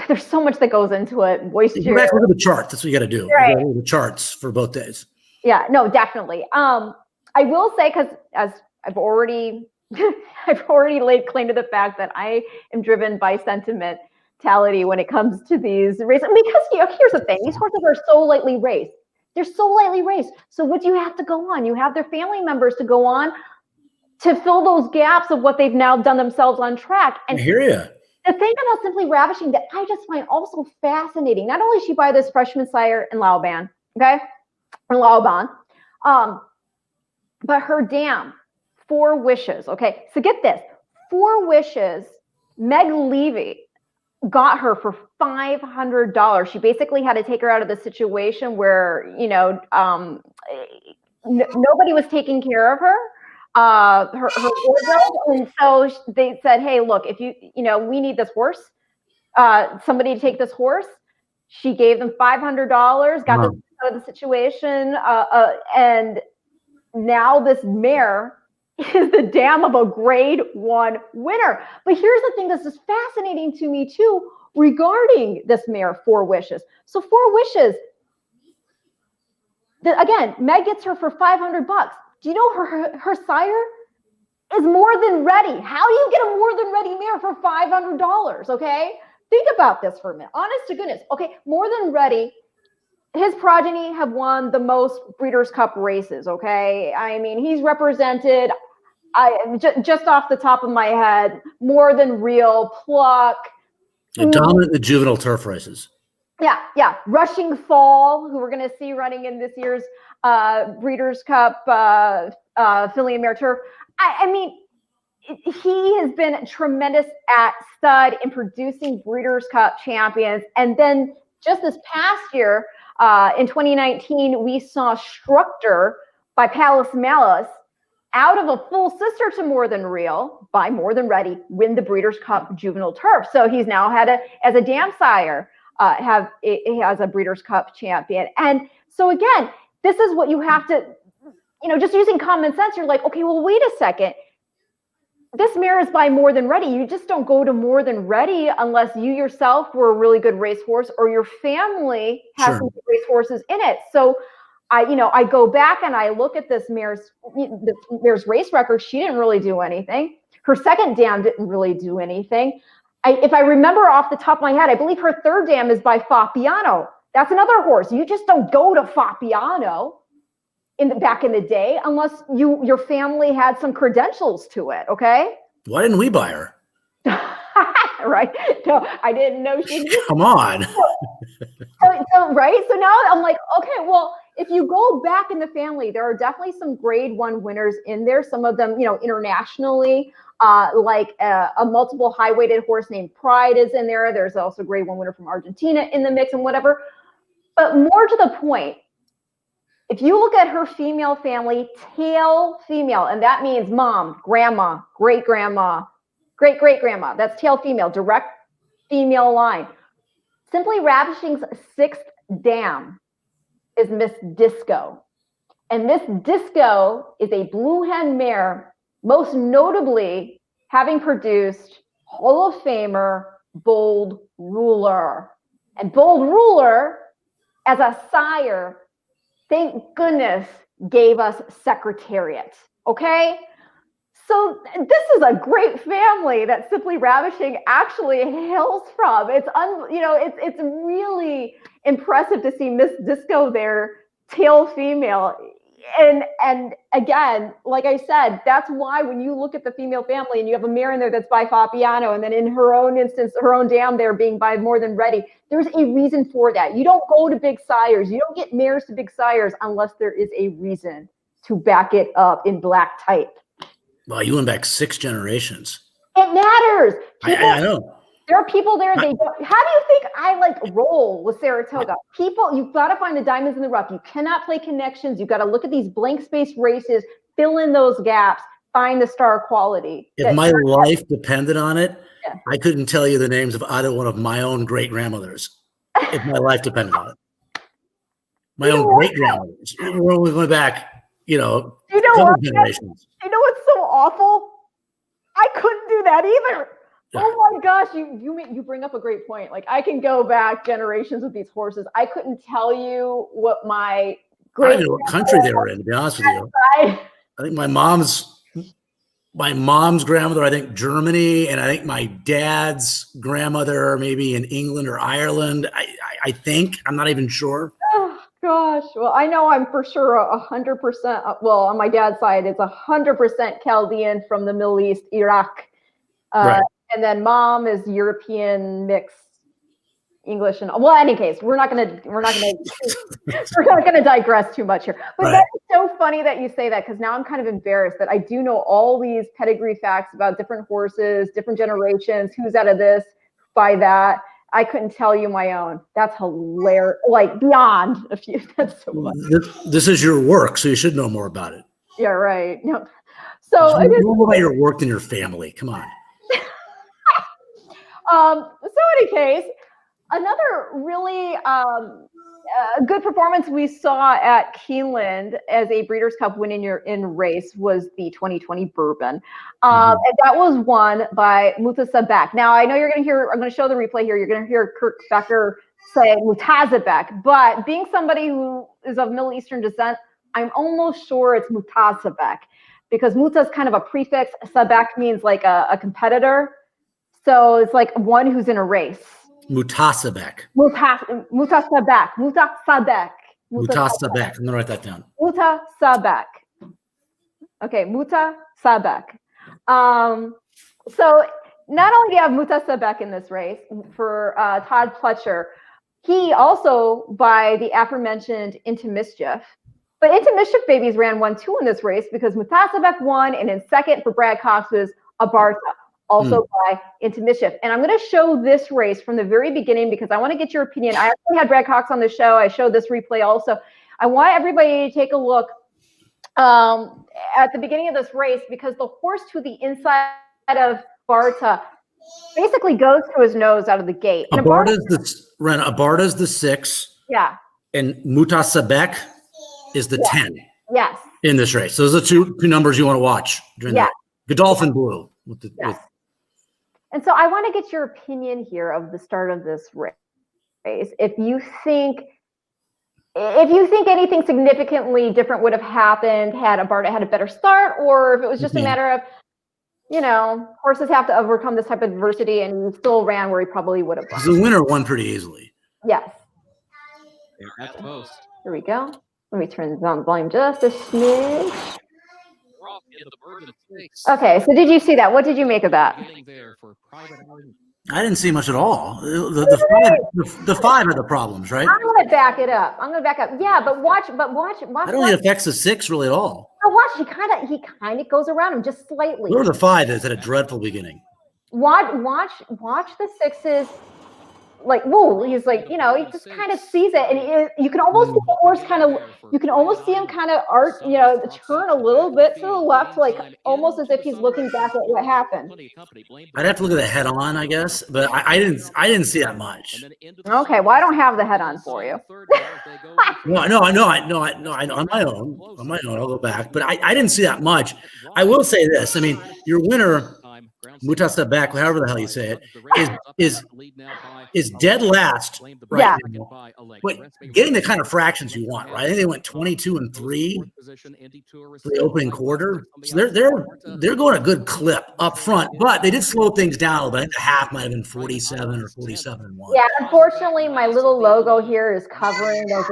Speaker 1: There's so much that goes into it. Moisture.
Speaker 2: Go back, look at the chart. That's what you got to do.
Speaker 1: Right.
Speaker 2: You gotta look at the charts for both days.
Speaker 1: Yeah, no, definitely. I will say, because as I've already laid claim to the fact that I am driven by sentimentality when it comes to these races. Because here's the thing: these horses are so lightly raced. They're so lightly raced. So what do you have to go on? You have their family members to go on to fill those gaps of what they've now done themselves on track. And
Speaker 2: I hear you.
Speaker 1: The thing about Simply Ravishing that I just find also fascinating, not only is she by this freshman sire in Laoban, but her dam, 4 Wishes. Okay, so get this, 4 Wishes, Meg Levy got her for $500. She basically had to take her out of the situation where, nobody was taking care of her. Her wardrobe, and so they said, hey, look, if we need this horse, somebody to take this horse. She gave them $500, got them out of the situation, and now this mare is the dam of a grade 1 winner. But here's the thing that's just fascinating to me too regarding this mare, 4 Wishes. So 4 Wishes, again, Meg gets her for $500. Do you know her sire is More Than Ready? How do you get a More Than Ready mare for $500? Okay, think about this for a minute. Honest to goodness. Okay, More Than Ready, his progeny have won the most Breeders' Cup races. Okay, I mean he's represented. Just off the top of my head, More Than Real, Pluck,
Speaker 2: dominant the juvenile turf races.
Speaker 1: Yeah. Rushing Fall, who we're going to see running in this year's Breeders' Cup filly and mare turf. I mean, he has been tremendous at stud in producing Breeders' Cup champions. And then just this past year, in 2019, we saw Structor by Palace Malice, out of a full sister to More Than Real by More Than Ready, win the Breeders' Cup juvenile turf. So he's now had as a dam sire, he has a Breeders' Cup champion. And so again, this is what you have to, just using common sense, you're like, okay, well, wait a second. This mare is by More Than Ready. You just don't go to More Than Ready unless you yourself were a really good racehorse or your family has some good racehorses in it. So I go back and I look at this mare's race record. She didn't really do anything. Her second dam didn't really do anything. If I remember off the top of my head, I believe her third dam is by Fabiano. That's another horse. You just don't go to Fabiano back in the day unless your family had some credentials to it. Okay.
Speaker 2: Why didn't we buy her?
Speaker 1: Right. No, I didn't know she did.
Speaker 2: Come on.
Speaker 1: Right. So now I'm like, okay, well, if you go back in the family, there are definitely some grade 1 winners in there. Some of them, internationally, like a multiple high weighted horse named Pride is in there. There's also a grade 1 winner from Argentina in the mix and whatever. But more to the point, if you look at her female family, tail female, and that means mom, grandma, great-grandma, great-great-grandma. That's tail female, direct female line. Simply Ravishing's 6th dam is Miss Disco. And Miss Disco is a blue hen mare, most notably having produced Hall of Famer Bold Ruler. And Bold Ruler, as a sire, thank goodness, gave us Secretariat. Okay? So this is a great family that Simply Ravishing actually hails from. It's really impressive to see Miss Disco there, tail female. and again, like I said, that's why when you look at the female family and you have a mare in there that's by Fabiano, and then in her own instance, her own dam there being by More Than Ready, there's a reason for that. You don't go to big sires. You don't get mares to big sires unless there is a reason to back it up in black type.
Speaker 2: Well, you went back 6 generations.
Speaker 1: It matters.
Speaker 2: I know.
Speaker 1: There are people there. How do you think I roll with Saratoga? People, you've got to find the diamonds in the rough. You cannot play connections. You've got to look at these blank space races, fill in those gaps, find the star quality.
Speaker 2: If my life depended on it, I couldn't tell you the names of either one of my own great grandmothers. If my life depended on it, my own great grandmothers. We're only going back, generations.
Speaker 1: You know what's so awful? I couldn't do that either. Yeah. Oh my gosh, you bring up a great point. Like, I can go back generations with these horses. I couldn't tell you what my
Speaker 2: I don't know what country they were in, to be honest with you. I think my mom's grandmother, I think Germany, and I think my dad's grandmother maybe in England or Ireland. I think. I'm not even sure.
Speaker 1: Oh gosh. Well, I know I'm for sure 100%. Well, on my dad's side, it's 100% Chaldean from the Middle East, Iraq. Right. And then mom is European mixed English and any case, we're not gonna digress too much here. But That's so funny that you say that, because now I'm kind of embarrassed that I do know all these pedigree facts about different horses, different generations, who's out of this by that. I couldn't tell you my own. That's hilarious. Like, beyond a few. That's so funny.
Speaker 2: This is your work, so you should know more about it.
Speaker 1: Yeah, right. No. So
Speaker 2: you know more about your work than your family. Come on.
Speaker 1: So in any case, another really good performance we saw at Keeneland as a Breeders' Cup win in race was the 2020 Bourbon. And that was won by Mutasabek. Now, I know you're going to hear, I'm going to show the replay here. You're going to hear Kurt Becker say Mutasabek, but being somebody who is of Middle Eastern descent, I'm almost sure it's Mutasabek, because Muta is kind of a prefix. Sabek means like a competitor. So it's like one who's in a race.
Speaker 2: Mutasabek.
Speaker 1: Mutasabek.
Speaker 2: I'm going to write that down.
Speaker 1: Mutasabek. Okay, Mutasabek. So not only do you have Mutasabek in this race for Todd Pletcher, he also, by the aforementioned Into Mischief, but Into Mischief Babies ran 1-2 in this race because Mutasabek won, and in second for Brad Cox was Abarta, also by Into Mischief. And I'm going to show this race from the very beginning because I want to get your opinion. I actually had Brad Cox on the show. I showed this replay also. I want everybody to take a look at the beginning of this race, because the horse to the inside of Barta basically goes to his nose out of the gate.
Speaker 2: Abarta's the 6.
Speaker 1: Yeah.
Speaker 2: And Mutasabek is the 10.
Speaker 1: Yes.
Speaker 2: In this race. So those are two numbers you want to watch during that. Godolphin Blue.
Speaker 1: And so I want to get your opinion here of the start of this race. If you think anything significantly different would have happened had Abarta had a better start, or if it was just a matter of, horses have to overcome this type of adversity, and he still ran where he probably would have won.
Speaker 2: The winner won pretty easily.
Speaker 1: Yes.
Speaker 4: At most.
Speaker 1: Here we go. Let me turn down the volume just a smidge. Okay, so did you see that? What did you make of that?
Speaker 2: I didn't see much at all. The 5 are the problems, right?
Speaker 1: I'm going to back it up. Yeah, but watch.
Speaker 2: I don't think it affects the 6 really at all.
Speaker 1: Oh, watch. He kind of goes around him just slightly.
Speaker 2: Or the 5 is at a dreadful beginning.
Speaker 1: Watch the 6s. Like, whoa, he's like, he just kind of sees it, and you can almost see the horse you can almost see him kind of turn a little bit to the left, like almost as if he's looking back at what happened.
Speaker 2: I'd have to look at the head on, I guess, but I didn't see that much.
Speaker 1: Okay, well, I don't have the head on for you.
Speaker 2: No, I know, on my own, I'll go back, but I didn't see that much. I will say this, I mean, your winner Mutasabak, however the hell you say it, is dead last right now. But getting the kind of fractions you want, right? I think they went 22-3 for the opening quarter. So they're going a good clip up front, but they did slow things down a little bit. I think the half might have been 47 or 47-1.
Speaker 1: Yeah, unfortunately, my little logo here is covering those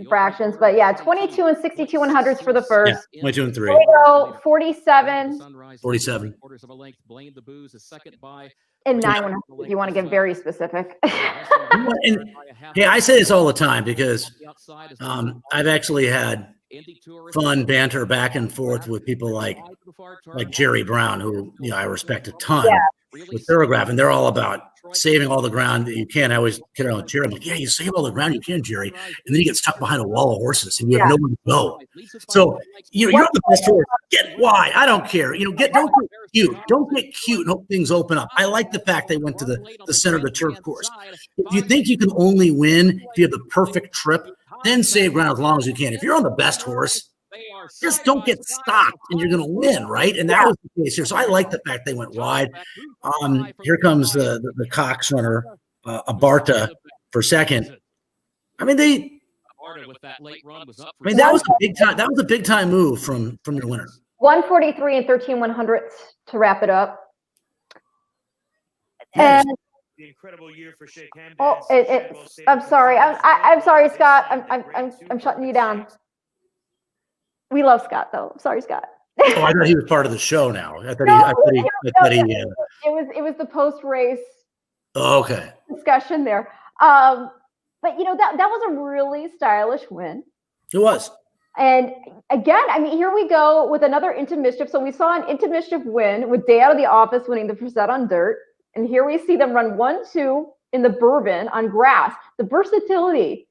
Speaker 1: fractions. But yeah, 22 and 62/100ths for the first.
Speaker 2: Yeah, 22-3.
Speaker 1: 47.
Speaker 2: 47.
Speaker 1: And 9/100 if you want to get very specific.
Speaker 2: Yeah, I say this all the time because I've actually had fun banter back and forth with people like Jerry Brown, who I respect a ton with Thoroughgraph, and they're all about saving all the ground that you can. I always kid around with Jerry. I'm like, yeah, you save all the ground you can, Jerry, and then you get stuck behind a wall of horses and you have nowhere to go. So you're the best horse. Get wide. I don't care. Don't get cute. Don't get cute and hope things open up. I like the fact they went to the center of the turf course. If you think you can only win if you have the perfect trip, then save ground as long as you can. If you're on the best horse, just don't get stopped and you're going to win, right? And that was the case here. So I like the fact they went wide. Here comes the Cox runner, Abarta for second. I mean, that was a big time. That was a big time move from your winner.
Speaker 1: 143 and 13/100ths to wrap it up. And
Speaker 5: the incredible year for Shake Hand.
Speaker 1: I'm sorry. I'm sorry, Scott. I'm shutting you down. We love Scott, though. Sorry, Scott.
Speaker 2: Oh, I thought he was part of the show now. I thought he.
Speaker 1: It was the post race.
Speaker 2: Oh, okay.
Speaker 1: Discussion there. But that was a really stylish win.
Speaker 2: It was.
Speaker 1: And again, I mean, here we go with another Into Mischief. So we saw an Into Mischief win with Day Out of the Office winning the Facet on dirt. And here we see them run 1-2 in the Bourbon on grass. The versatility.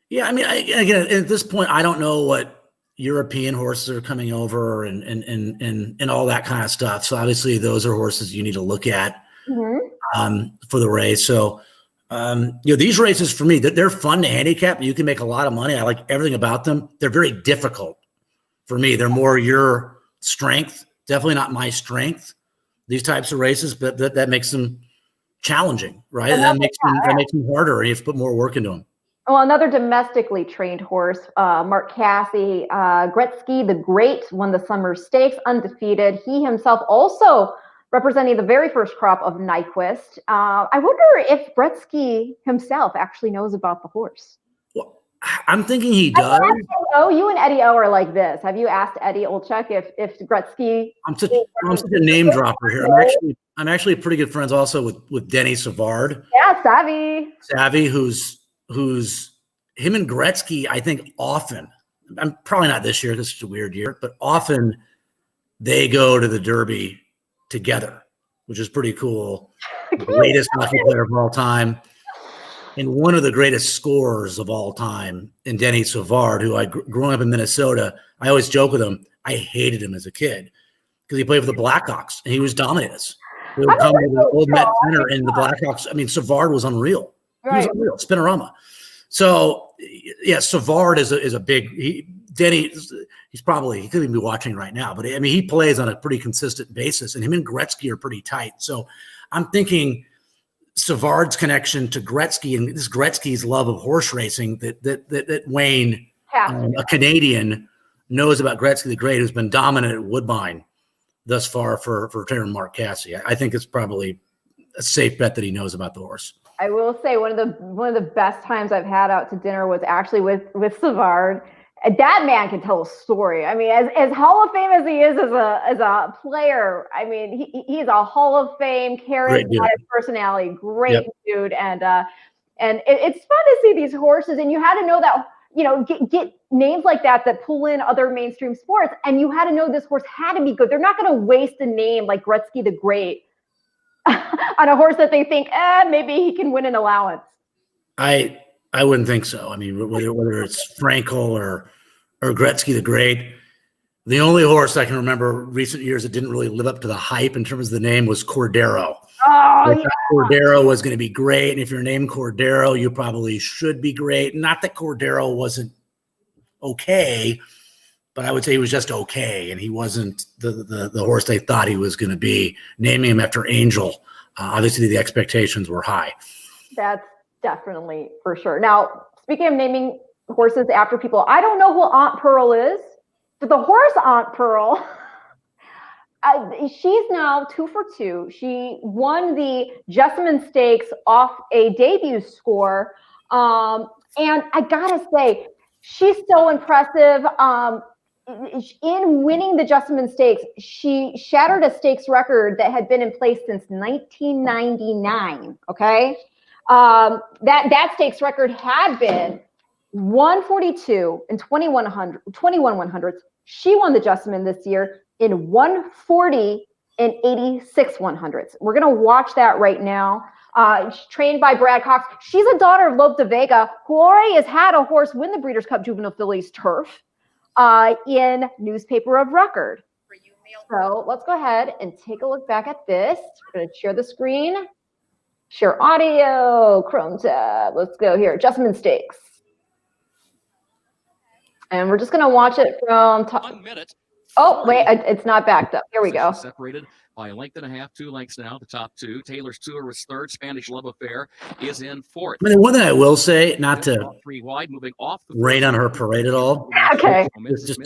Speaker 2: Yeah, I mean, again, at this point, I don't know what European horses are coming over and all that kind of stuff. So obviously, those are horses you need to look at for the race. So, these races for me, they're fun to handicap. You can make a lot of money. I like everything about them. They're very difficult for me. They're more your strength, definitely not my strength. These types of races, but that makes them challenging, right? And that makes them harder. You have to put more work into them.
Speaker 1: Well, another domestically trained horse, Mark Casse, Gretzky the Great, won the Summer Stakes undefeated. He himself also representing the very first crop of Nyquist. I wonder if Gretzky himself actually knows about the horse.
Speaker 2: Well, I'm thinking he does.
Speaker 1: You and Eddie O are like this. Have you asked Eddie Olczyk if Gretzky?
Speaker 2: I'm such a name dropper here. I'm actually pretty good friends also with Denny Savard.
Speaker 1: Yeah, Savvy,
Speaker 2: who's him and Gretzky, I think often, I'm probably not this year, this is a weird year, but often they go to the Derby together, which is pretty cool. The greatest hockey player of all time and one of the greatest scorers of all time in Denny Savard, who growing up in Minnesota, I always joke with him, I hated him as a kid because he played for the Blackhawks and he was dominant us. They would come to the old Met Center and the Blackhawks. I mean, Savard was unreal. Right. He was unreal. Spinorama. So yeah, Savard is a big Denny. He could even be watching right now, but I mean, he plays on a pretty consistent basis, and him and Gretzky are pretty tight. So I'm thinking Savard's connection to Gretzky and this Gretzky's love of horse racing that Wayne, a Canadian, knows about Gretzky the Great, who's been dominant at Woodbine thus far for Mark Casse. I think it's probably a safe bet that he knows about the horse.
Speaker 1: I will say one of the best times I've had out to dinner was actually with Savard. That man can tell a story. I mean, as Hall of Fame as he is as a player, I mean, he's a Hall of Fame charismatic personality, great dude, and it's fun to see these horses. And you had to know that get names like that pull in other mainstream sports, and you had to know this horse had to be good. They're not going to waste a name like Gretzky the Great on a horse that they think, maybe he can win an allowance.
Speaker 2: I wouldn't think so. I mean, whether it's Frankel or Gretzky the Great, the only horse I can remember recent years that didn't really live up to the hype in terms of the name was Cordero.
Speaker 1: Oh, yeah.
Speaker 2: Cordero was going to be great, and if you're named Cordero, you probably should be great. Not that Cordero wasn't okay, but I would say he was just okay, and he wasn't the horse they thought he was going to be. Naming him after Angel, obviously the expectations were high.
Speaker 1: That's definitely for sure. Now, speaking of naming horses after people, I don't know who Aunt Pearl is, but the horse Aunt Pearl, she's now 2 for 2. She won the Jessamine Stakes off a debut score. And I gotta say, she's so impressive. In winning the Jessamine Stakes, she shattered a stakes record that had been in place since 1999. Okay. That stakes record had been 142 and 21 100s. She won the Jessamine this year in 140 and 86 100s. We're going to watch that right now. She's trained by Brad Cox. She's a daughter of Lope de Vega, who already has had a horse win the Breeders' Cup Juvenile Fillies turf in newspaper of record. So let's go ahead and take a look back at this. We're going to share the screen. Share audio, Chrome tab. Let's go here. Jessamine Stakes. And we're just going to watch it from top.
Speaker 6: 1 minute.
Speaker 1: Oh, wait, it's not backed up. Here we go.
Speaker 6: Separated by a length and a half, 2 lengths now, the top two. Taylor's Tour was third. Spanish Love Affair is in fourth.
Speaker 2: I mean, one thing I will say, not to
Speaker 6: 3 wide, moving off the
Speaker 2: rain on her parade at all.
Speaker 1: Okay.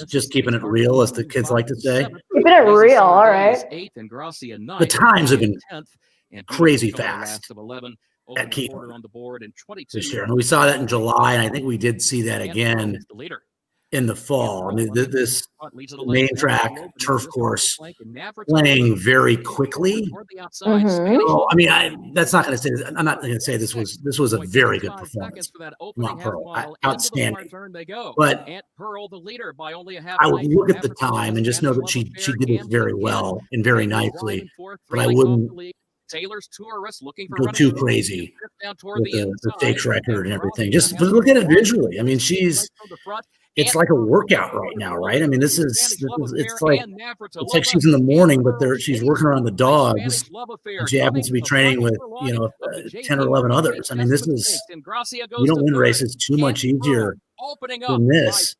Speaker 2: Just keeping it real, as the kids like to say.
Speaker 1: Keeping it real, all right.
Speaker 2: The times have been crazy fast at Keeper
Speaker 6: on the board and 22
Speaker 2: this year. And we saw that in July, and I think we did see that again in the fall. I mean, this main track turf course playing very quickly. So, I mean, that's not going to say. I'm not going to say this was a very good performance from Pearl. Outstanding. But I would look at the time and just know that she did it very well and very nicely. But I wouldn't
Speaker 6: Taylor's Tourist looking for
Speaker 2: go too crazy with the stakes record and everything. Just look at it visually. I mean, it's like a workout right now, right? I mean, it's like she's in the morning, but she's working around the dogs, and she happens to be training with 10 or 11 others. I mean, you don't win races too much easier than this,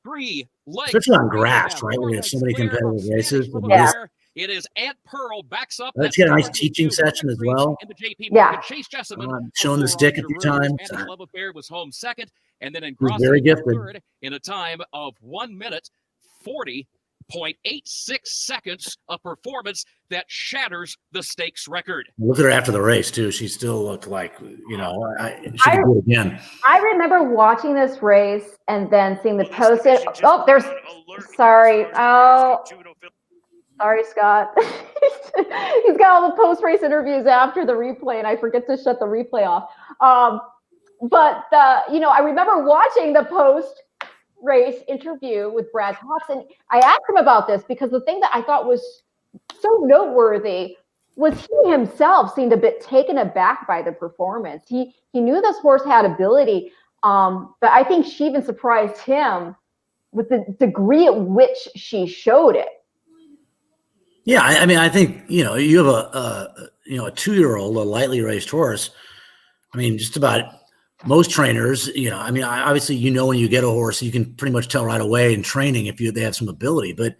Speaker 2: especially on grass, right? Where we have so many competitive races.
Speaker 1: Yeah.
Speaker 6: It is Aunt Pearl backs up.
Speaker 2: Let's get a nice teaching session as well.
Speaker 1: Yeah.
Speaker 2: Showing the stick a few times.
Speaker 6: Love Affair was home second, and then
Speaker 2: He's very gifted.
Speaker 6: third in a time of 1 minute 40.86 seconds, a performance that shatters the stakes record.
Speaker 2: Look at her after the race too. She still looked like she could do it again.
Speaker 1: I remember watching this race and then seeing the post. Sorry, Scott. He's got all the post-race interviews after the replay, and I forget to shut the replay off. But I remember watching the post-race interview with Brad Cox, and I asked him about this because the thing that I thought was so noteworthy was he himself seemed a bit taken aback by the performance. He knew this horse had ability, but I think she even surprised him with the degree at which she showed it.
Speaker 2: Yeah, I mean, I think you have a 2-year-old, a lightly raced horse. I mean, just about most trainers, I mean, obviously, when you get a horse, you can pretty much tell right away in training if they have some ability. But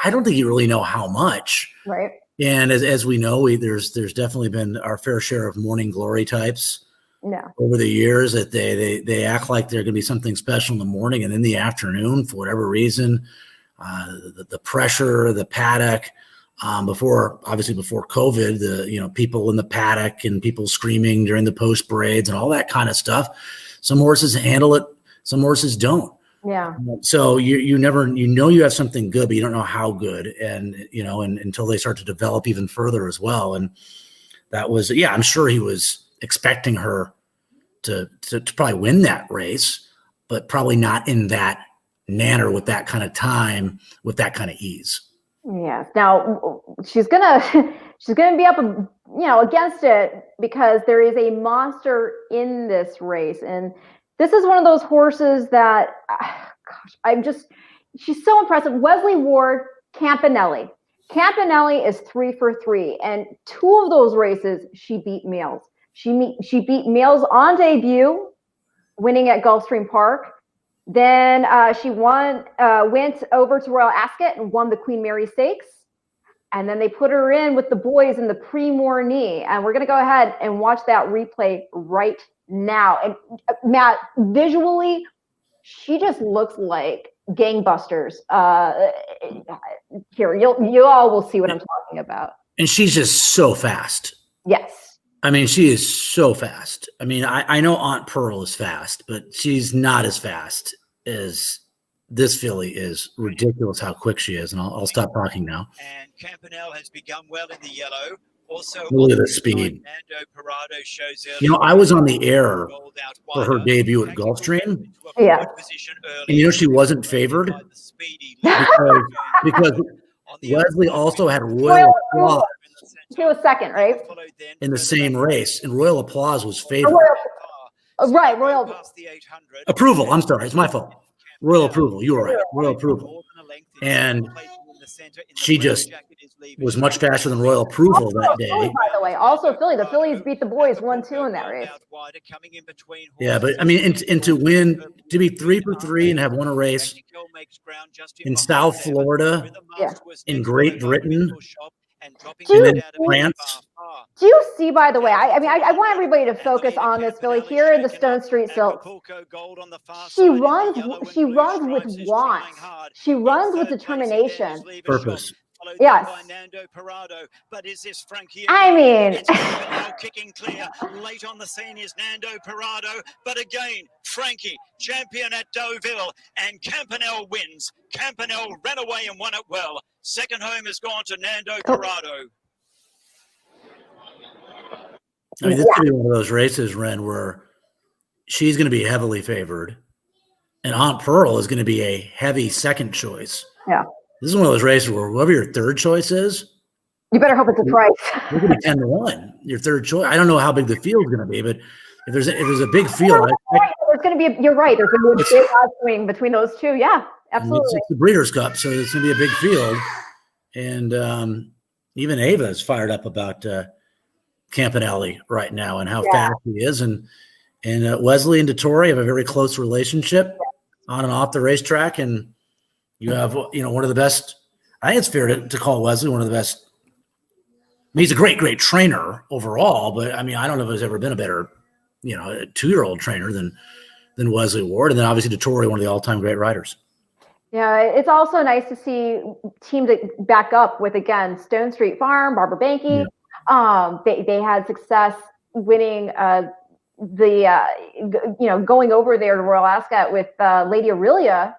Speaker 2: I don't think you really know how much.
Speaker 1: Right.
Speaker 2: And as we know, there's definitely been our fair share of morning glory types.
Speaker 1: Yeah.
Speaker 2: Over the years that they act like they're going to be something special in the morning, and in the afternoon, for whatever reason. The pressure, the paddock, before COVID, the people in the paddock and people screaming during the post parades and all that kind of stuff. Some horses handle it, some horses don't.
Speaker 1: Yeah.
Speaker 2: So you never you have something good, but you don't know how good, and until they start to develop even further as well. And that was I'm sure he was expecting her to probably win that race, but probably not in that manner with that kind of time, with that kind of ease.
Speaker 1: Yes. Now she's gonna be up, against it because there is a monster in this race, and this is one of those horses that, she's so impressive. Wesley Ward, Campanelli. Campanelli is 3 for 3, and 2 of those races she beat males. She beat males on debut, winning at Gulfstream Park. Then she went over to Royal Ascot and won the Queen Mary Stakes. And then they put her in with the boys in the Pre-Morny. And we're going to go ahead and watch that replay right now. And Matt, visually, she just looks like gangbusters. Here, you all will see what I'm talking about.
Speaker 2: And she's just so fast.
Speaker 1: Yes.
Speaker 2: I mean, she is so fast. I mean, I know Aunt Pearl is fast, but she's not as fast as this filly is. Ridiculous how quick she is. And I'll stop talking now.
Speaker 3: And Campanelle has begun well in the yellow. Also,
Speaker 2: look at the speed.
Speaker 3: Nando Parado shows
Speaker 2: you know, I was on the air for her debut at Gulfstream.
Speaker 1: Yeah.
Speaker 2: And you know, she wasn't favored because Wesley also had Royal Applause.
Speaker 1: She was second, right?
Speaker 2: In the same race, and Royal Applause was favored.
Speaker 1: Right, Royal
Speaker 2: Approval. I'm sorry, it's my fault. Royal Approval. You were right. Royal Approval. And she just was much faster than Royal Approval that day.
Speaker 1: By the way, also Philly. The Phillies beat the boys 1-2 in that race.
Speaker 2: Yeah, but I mean, and to win, to be 3 for 3 and have won a race in South Florida, in Great Britain, and then France.
Speaker 1: Do you see, by the way, I mean, I want everybody to focus on this, Philly, here in the Stone Street Silks. She runs with want. She runs with determination.
Speaker 2: Purpose.
Speaker 1: Yes.
Speaker 3: But is this Frankie?
Speaker 1: I mean,
Speaker 3: kicking clear. Late on the scene is Nando Parado, but again, Frankie, champion at Deauville, and Campanelle wins. Campanelle ran away and won it well. Second home has gone to Nando Parado.
Speaker 2: I mean, this could be one of those races, Ren, where she's going to be heavily favored, and Aunt Pearl is going to be a heavy second choice.
Speaker 1: Yeah.
Speaker 2: This is one of those races where whoever your third choice is,
Speaker 1: you better hope it's a price.
Speaker 2: You're going to be 10-1. Your third choice. I don't know how big the field's going to be, but if there's a big field,
Speaker 1: there's going to be. You're right. There's going to be a big odds swing between those two. Yeah, absolutely.
Speaker 2: It's the Breeders' Cup, so it's going to be a big field, and even Ava is fired up about Campanelli right now and how fast he is, and Wesley and DeTore have a very close relationship on and off the racetrack, and you have one of the best. I think it's fair to call Wesley one of the best. I mean, he's a great trainer overall, but I mean, I don't know if there's ever been a better, 2-year-old trainer than Wesley Ward, and then obviously DeTore, one of the all-time great riders.
Speaker 1: Yeah, it's also nice to see teams that back up with, again, Stone Street Farm, Barbara Banky. Yeah. They had success winning going over there to Royal Ascot with Lady Aurelia.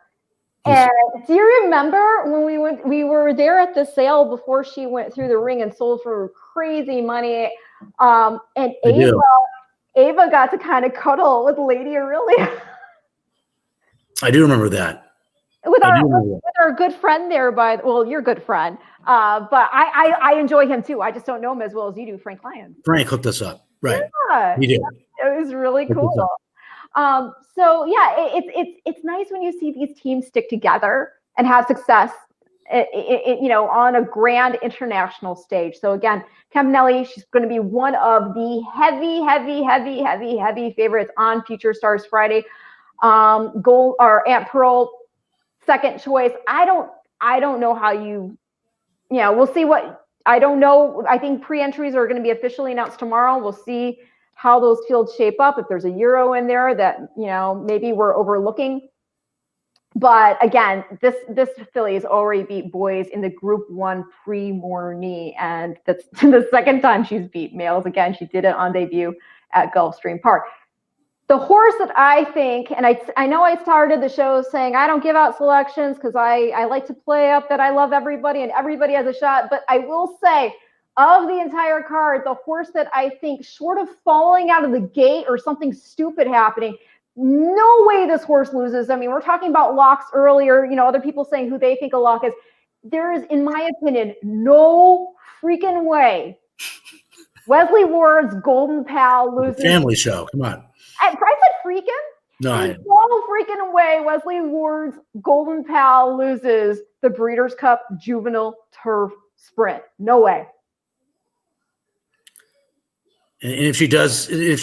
Speaker 1: And do you remember when we were there at the sale before she went through the ring and sold for crazy money? And Ava got to kind of cuddle with Lady Aurelia.
Speaker 2: I do remember that.
Speaker 1: With our good friend there, your good friend. But I enjoy him too. I just don't know him as well as you do, Frank Lyons.
Speaker 2: Frank hooked us up. Right.
Speaker 1: Yeah,
Speaker 2: he did.
Speaker 1: It was really cool. So yeah, it's nice when you see these teams stick together and have success, on a grand international stage. So again, Campanelli, she's going to be one of the heavy favorites on Future Stars Friday. Aunt Pearl, second choice. I don't know how we'll see I don't know. I think pre-entries are going to be officially announced tomorrow. We'll see how those fields shape up. If there's a Euro in there that, maybe we're overlooking. But again, this filly has already beat boys in the Group 1 Pre-Morny, and that's the second time she's beat males. Again, she did it on debut at Gulfstream Park. The horse that I think, and I know I started the show saying I don't give out selections because I like to play up that I love everybody and everybody has a shot, but I will say, of the entire card, the horse that I think, short of falling out of the gate or something stupid happening, no way this horse loses. I mean, we're talking about locks earlier, other people saying who they think a lock is. There is, in my opinion, no freaking way Wesley Ward's Golden Pal loses.
Speaker 2: Family show, come on.
Speaker 1: I said freaking?
Speaker 2: No.
Speaker 1: There's no freaking way Wesley Ward's Golden Pal loses the Breeders' Cup Juvenile Turf Sprint. No way.
Speaker 2: And if she does lose,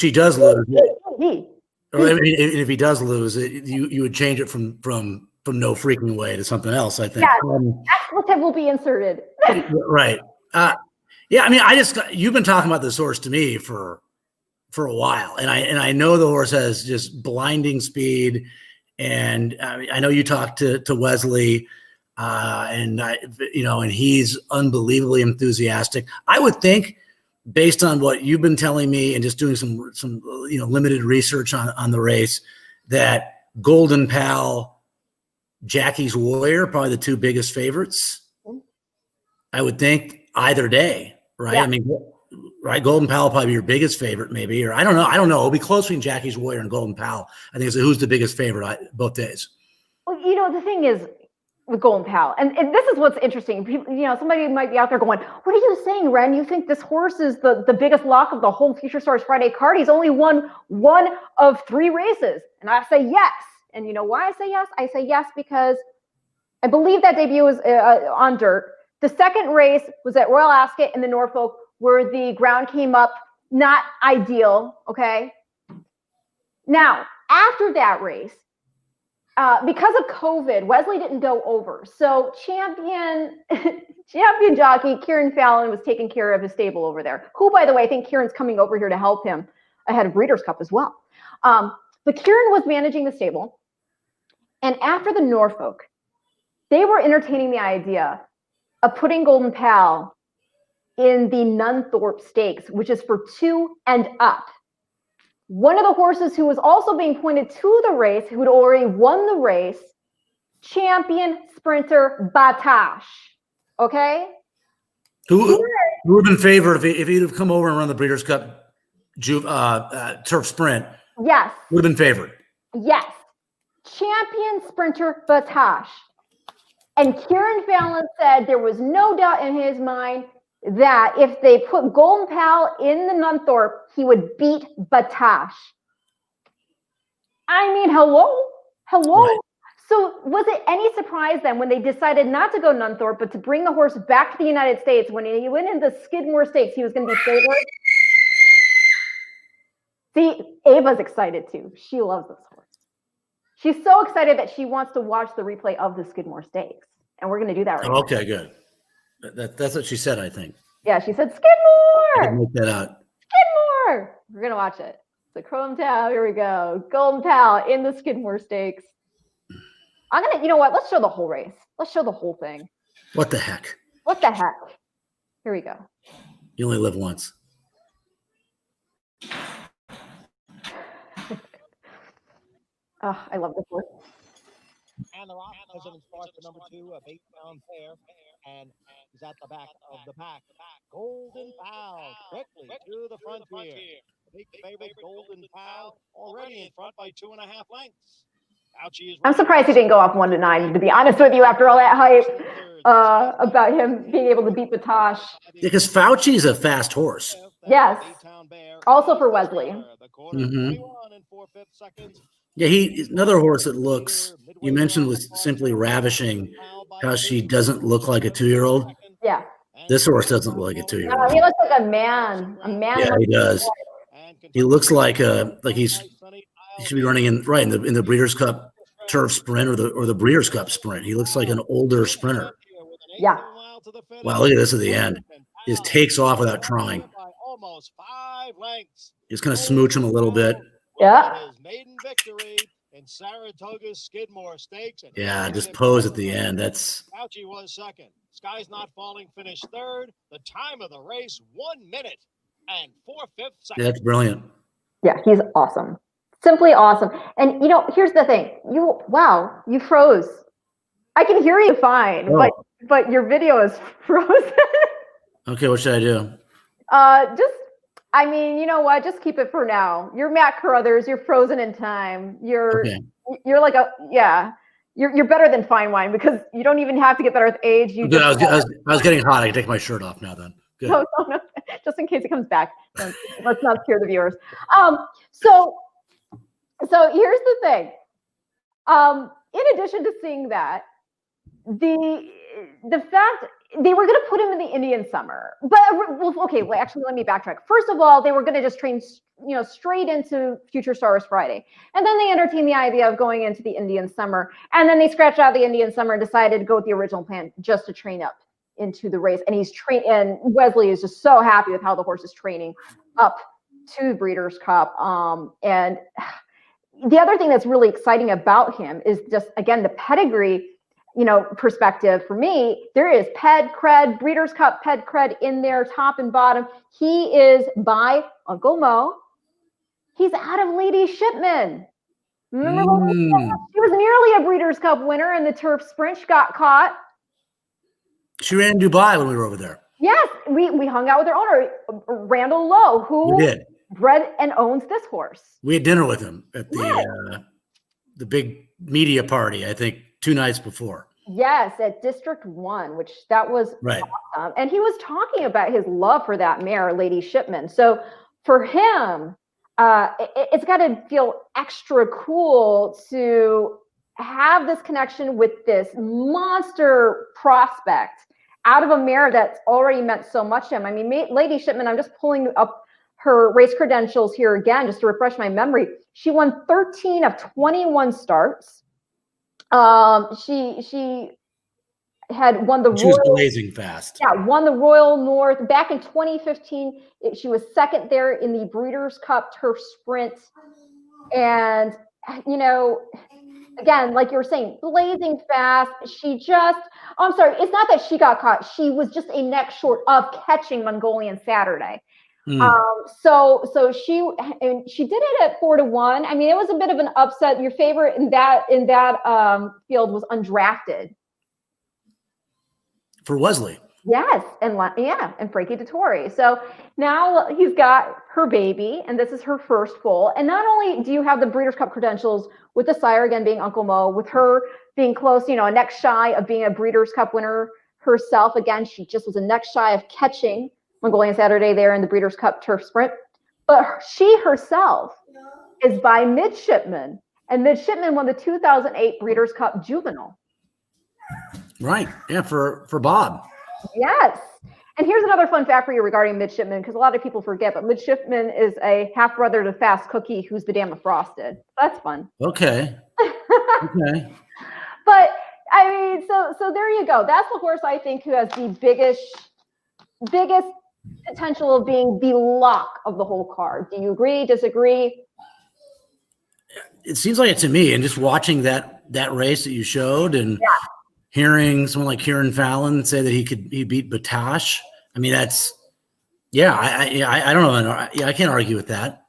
Speaker 2: Or I mean, if he does lose, you would change it from no freaking way to something else. I think.
Speaker 1: Yeah, expletive will be inserted.
Speaker 2: Right. Yeah. I mean, you've been talking about this horse to me for a while, and I know the horse has just blinding speed, and I know you talked to Wesley, and he's unbelievably enthusiastic. I would think, based on what you've been telling me and just doing some limited research on the race, that Golden Pal, Jackie's Warrior, probably the two biggest favorites. I would think either day, right? Yeah. I mean, right? Golden Pal will probably be your biggest favorite, maybe, or I don't know. It'll be close between Jackie's Warrior and Golden Pal. I think it's who's the biggest favorite both days.
Speaker 1: Well, the thing is with Golden Pal, and this is what's interesting. People, somebody might be out there going, "What are you saying, Ren? You think this horse is the biggest lock of the whole Future Stars Friday card? He's only won one of 3 races." And I say yes. And you know why I say yes? I say yes because I believe that debut was on dirt. The second race was at Royal Ascot in the Norfolk, where the ground came up not ideal, okay? Now, after that race, because of COVID, Wesley didn't go over. So champion jockey Kieran Fallon was taking care of his stable over there, who, by the way, I think Kieran's coming over here to help him ahead of Breeders' Cup as well. But Kieran was managing the stable. And after the Norfolk, they were entertaining the idea of putting Golden Pal in the Nunthorpe Stakes, which is for 2 and up. One of the horses who was also being pointed to the race, who had already won the race, champion sprinter Batash. Okay?
Speaker 2: Who would have been favored if he'd have come over and run the Breeders' Cup turf sprint?
Speaker 1: Yes.
Speaker 2: Would have been favored.
Speaker 1: Yes. Champion sprinter Batash. And Kieran Fallon said there was no doubt in his mind that if they put Golden Pal in the Nunthorpe, he would beat Batash. I mean, hello? Right. So was it any surprise then when they decided not to go Nunthorpe, but to bring the horse back to the United States? When he went in the Skidmore Stakes, he was going to be favored? See, Ava's excited too. She loves this horse. She's so excited that she wants to watch the replay of the Skidmore Stakes. And we're going to do that right now.
Speaker 2: Okay, good. That's what she said, I think.
Speaker 1: Yeah, she said, Skidmore!
Speaker 2: I can make that out.
Speaker 1: Skidmore! We're going to watch it. So Chrome Towel, here we go. Golden Pal in the Skidmore Stakes. I'm going to, you know what? Let's show the whole race. Let's show the whole thing.
Speaker 2: What the heck?
Speaker 1: What the heck? Here we go.
Speaker 2: You only live once.
Speaker 1: Oh, I love this horse.
Speaker 3: And the Rock President starts the number 2, a 8-pound pair, and he's at the back of the pack. Golden Pal quickly to the frontier. The big favorite Golden Pal already in front by 2.5 lengths.
Speaker 1: I'm surprised he didn't go off 1 to 9, to be honest with you, after all that hype about him being able to beat Batash.
Speaker 2: Yeah, because Fauci's a fast horse.
Speaker 1: Yes. Also for Wesley.
Speaker 2: Mm-hmm. Yeah, he's another horse that looks, you mentioned with Simply Ravishing, how she doesn't look like a 2-year-old.
Speaker 1: Yeah.
Speaker 2: This horse doesn't look like a 2-year-old.
Speaker 1: He looks like a man.
Speaker 2: Yeah, he does. He looks like he should be running in the Breeders' Cup turf sprint or the Breeders' Cup sprint. He looks like an older sprinter.
Speaker 1: Yeah.
Speaker 2: Wow, look at this at the end. He just takes off without trying. Just kind of smooch him a little bit.
Speaker 1: Yeah.
Speaker 3: Maiden victory in Saratoga's Skidmore Stakes.
Speaker 2: Yeah, just pose at the end. That's
Speaker 3: Fauci was second. Sky's Not Falling finished third. The time of the race, 1 minute and 4/5 seconds.
Speaker 2: Yeah, that's brilliant.
Speaker 1: Yeah, he's awesome. Simply awesome. And here's the thing. You froze. I can hear you fine, but your video is frozen.
Speaker 2: Okay, what should I do?
Speaker 1: You know what? Just keep it for now. You're Matt Carruthers. You're frozen in time. You're like you're better than fine wine because you don't even have to get better with age.
Speaker 2: I was getting hot. I can take my shirt off now then. Good.
Speaker 1: No. Just in case it comes back. Let's not scare the viewers. So here's the thing. In addition to seeing that, the fact they were going to put him in the Indian Summer, but okay, well, actually, let me backtrack. First of all, they were going to just train, straight into Future Stars Friday, and then they entertained the idea of going into the Indian Summer, and then they scratched out the Indian Summer and decided to go with the original plan, just to train up into the race. And and Wesley is just so happy with how the horse is training up to the Breeders' Cup. And the other thing that's really exciting about him is just, again, the pedigree, perspective for me. There is ped cred, Breeders' Cup ped cred in there, top and bottom. He is by Uncle Mo. He's out of Lady Shipman. Remember, she was nearly a Breeders' Cup winner in the turf sprint. She got caught.
Speaker 2: She ran in Dubai when we were over there.
Speaker 1: Yes, we hung out with her owner, Randall Lowe, who bred and owns this horse.
Speaker 2: We had dinner with him at the big media party, I think, 2 nights before.
Speaker 1: Yes, at District 1, which that was awesome. And he was talking about his love for that mare, Lady Shipman. So for him, it's got to feel extra cool to have this connection with this monster prospect out of a mare that's already meant so much to him. I mean, Lady Shipman, I'm just pulling up her race credentials here again, just to refresh my memory. She won 13 of 21 starts. She had won the
Speaker 2: She was blazing fast.
Speaker 1: Yeah, won the Royal North back in 2015. She was second there in the Breeders' Cup Turf Sprint, and again, like you were saying, blazing fast. I'm sorry, it's not that she got caught. She was just a neck short of catching Mongolian Saturday. So she did it at 4-1. I mean, it was a bit of an upset. Your favorite in that field was undrafted
Speaker 2: for Wesley.
Speaker 1: Yes, and Frankie Dettori. So now he's got her baby, and this is her first foal. And not only do you have the Breeders' Cup credentials with the sire again being Uncle Mo, with her being close, a neck shy of being a Breeders' Cup winner herself. Again, she just was a neck shy of catching Mongolian Saturday there in the Breeders' Cup Turf Sprint. But she herself is by Midshipman, and Midshipman won the 2008 Breeders' Cup Juvenile.
Speaker 2: Right. Yeah, for Bob.
Speaker 1: Yes. And here's another fun fact for you regarding Midshipman, because a lot of people forget, but Midshipman is a half brother to Fast Cookie, who's the Dam of Frosted. That's fun.
Speaker 2: Okay. Okay.
Speaker 1: But I mean, so there you go. That's the horse I think who has the biggest potential of being the lock of the whole card. Do you agree? Disagree?
Speaker 2: It seems like it to me, and just watching that race that you showed, and hearing someone like Kieran Fallon say that he beat Batash. I mean, that's I don't know. I can't argue with that.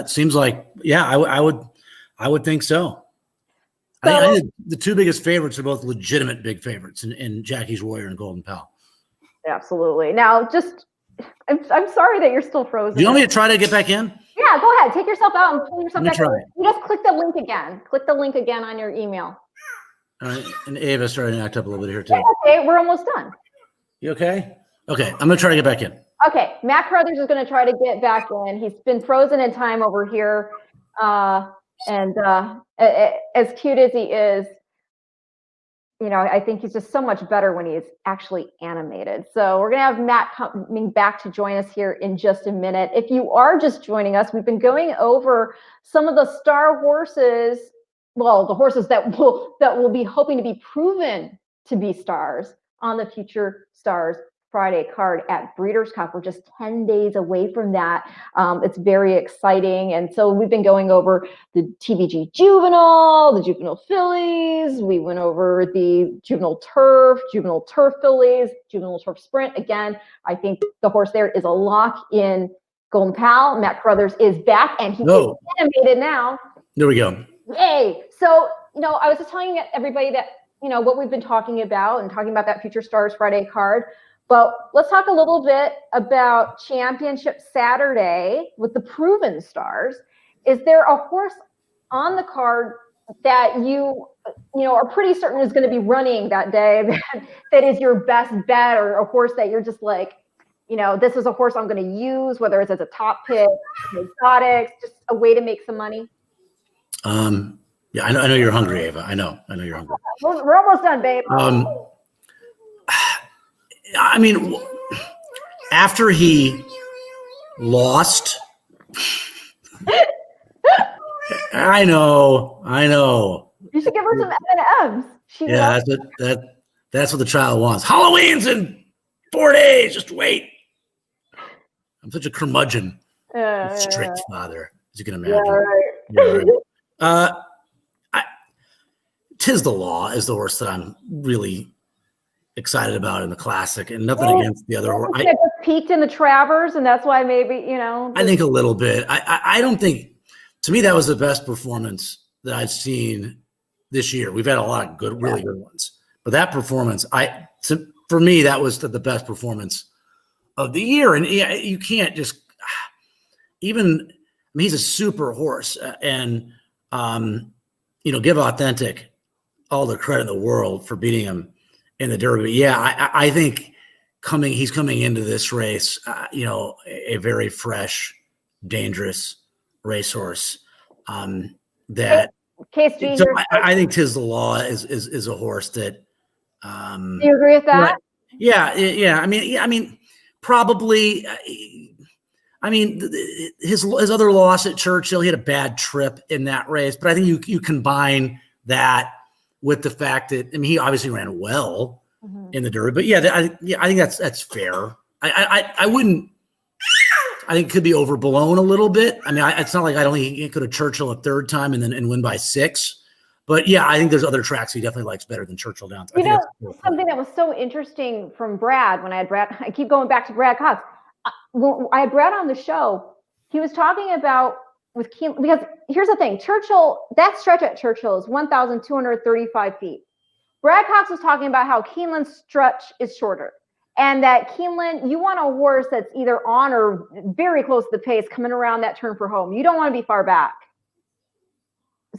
Speaker 2: Seems like I would think so. I think the 2 biggest favorites are both legitimate big favorites in Jackie's Warrior and Golden Pal.
Speaker 1: Absolutely. Now, I'm sorry that you're still frozen.
Speaker 2: Do you want me to try to get back in?
Speaker 1: Yeah, go ahead. Take yourself out and pull yourself back in.
Speaker 2: Try.
Speaker 1: You just click the link again. Click the link again on your email.
Speaker 2: All right. And Ava's starting to act up a little bit here too.
Speaker 1: Okay, we're almost done.
Speaker 2: You okay? Okay, I'm going to try to get back in.
Speaker 1: Okay, Matt Carruthers is going to try to get back in. He's been frozen in time over here. And as cute as he is, I think he's just so much better when he's actually animated. So we're going to have Matt coming back to join us here in just a minute. If you are just joining us, we've been going over some of the star horses, well, the horses that will be hoping to be proven to be stars on the Future Stars Friday card at Breeders' Cup. We're just 10 days away from that. It's very exciting. And so we've been going over the TVG Juvenile, the Juvenile Fillies. We went over the Juvenile Turf Fillies, Juvenile Turf Sprint. Again, I think the horse there is a lock in Golden Pal. Matt Carruthers is back, and he is animated now.
Speaker 2: There we go.
Speaker 1: Yay. So, I was just telling everybody that, what we've been talking about and talking about that Future Stars Friday card. But let's talk a little bit about Championship Saturday with the proven stars. Is there a horse on the card that you are pretty certain is going to be running that day that is your best bet, or a horse that you're just like, this is a horse I'm going to use, whether it's as a top pick, exotics, just a way to make some money?
Speaker 2: Yeah, I know you're hungry, Ava. I know you're hungry.
Speaker 1: We're almost done, babe.
Speaker 2: I mean, after he lost, I know.
Speaker 1: You should give her some M&Ms.
Speaker 2: Yeah, that's what the child wants. Halloween's in 4 days. Just wait. I'm such a curmudgeon, strict father, as you can imagine.
Speaker 1: Yeah, right.
Speaker 2: Tis the Law is the horse that I'm really excited about in the Classic, and nothing against the other horse.
Speaker 1: I just peaked in the Travers, and that's why maybe
Speaker 2: I think a little bit. I don't think. To me, that was the best performance that I've seen this year. We've had a lot of really good ones, but that performance, for me, that was the best performance of the year. And you can't just even. I mean, he's a super horse, and give Authentic all the credit in the world for beating him in the Derby. Yeah, I think he's coming into this race, a very fresh, dangerous racehorse. I think Tis the Law is a horse that.
Speaker 1: Do you agree with that?
Speaker 2: Yeah. I mean, probably. I mean, his other loss at Churchill, he had a bad trip in that race, but I think you combine that with the fact that he obviously ran well in the Derby, but I think that's fair. I wouldn't. I think it could be overblown a little bit. I mean, it's not like I don't think he could have Churchill a third time and win by 6. But yeah, I think there's other tracks he definitely likes better than Churchill Downs.
Speaker 1: Something that was so interesting from Brad when I had Brad. I keep going back to Brad Cox. When I had Brad on the show, he was talking about with Keeneland, because here's the thing: Churchill, that stretch at Churchill is 1,235 feet. Brad Cox was talking about how Keeneland's stretch is shorter. And that Keeneland, you want a horse that's either on or very close to the pace coming around that turn for home. You don't want to be far back.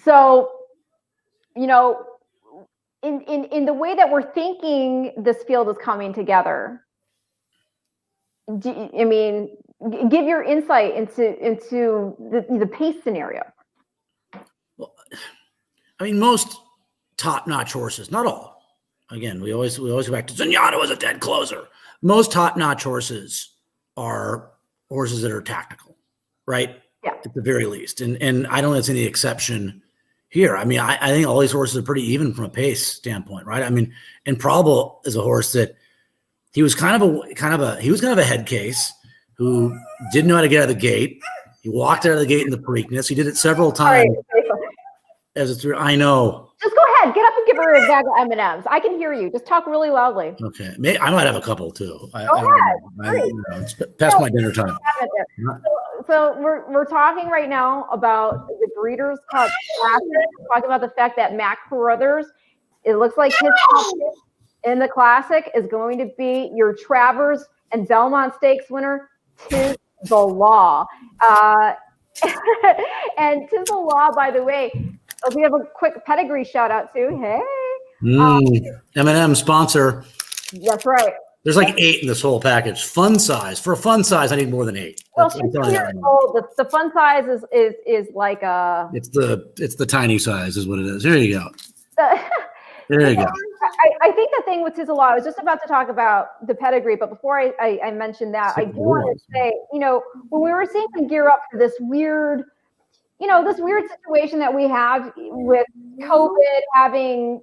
Speaker 1: So, in the way that we're thinking this field is coming together, give your insight into the pace scenario.
Speaker 2: Well, I mean, most top-notch horses, not all. Again, we always go back to Zenyatta was a dead closer. Most top-notch horses are horses that are tactical, right?
Speaker 1: Yeah.
Speaker 2: At the very least. And I don't think it's any exception here. I mean, I think all these horses are pretty even from a pace standpoint, right? I mean, and Probable is a horse that he was kind of a head case who didn't know how to get out of the gate. He walked out of the gate in the Preakness. He did it several times. I know.
Speaker 1: Just go ahead. Get up and give her a bag of M&Ms. I can hear you. Just talk really loudly.
Speaker 2: Okay. I might have a couple too.
Speaker 1: Go ahead.
Speaker 2: It's past my dinner time.
Speaker 1: So we're talking right now about the Breeders' Cup Classic. We're talking about the fact that Mac Carruthers, it looks like his competition in the Classic is going to be your Travers and Belmont Stakes winner, Tis the Law. And Tis the Law, by the way, we have a quick Pedigree shout out too. Hey.
Speaker 2: M&M sponsor.
Speaker 1: That's right.
Speaker 2: There's like 8 in this whole package. Fun size. For a fun size, I need more than 8.
Speaker 1: Well, the fun size is like a.
Speaker 2: It's the tiny size is what it is. Here you go. There you go.
Speaker 1: I think the thing with Tis the Law, I was just about to talk about the Pedigree, but before I mentioned that, I do want to say, when we were seeing him gear up for this weird situation that we have with COVID having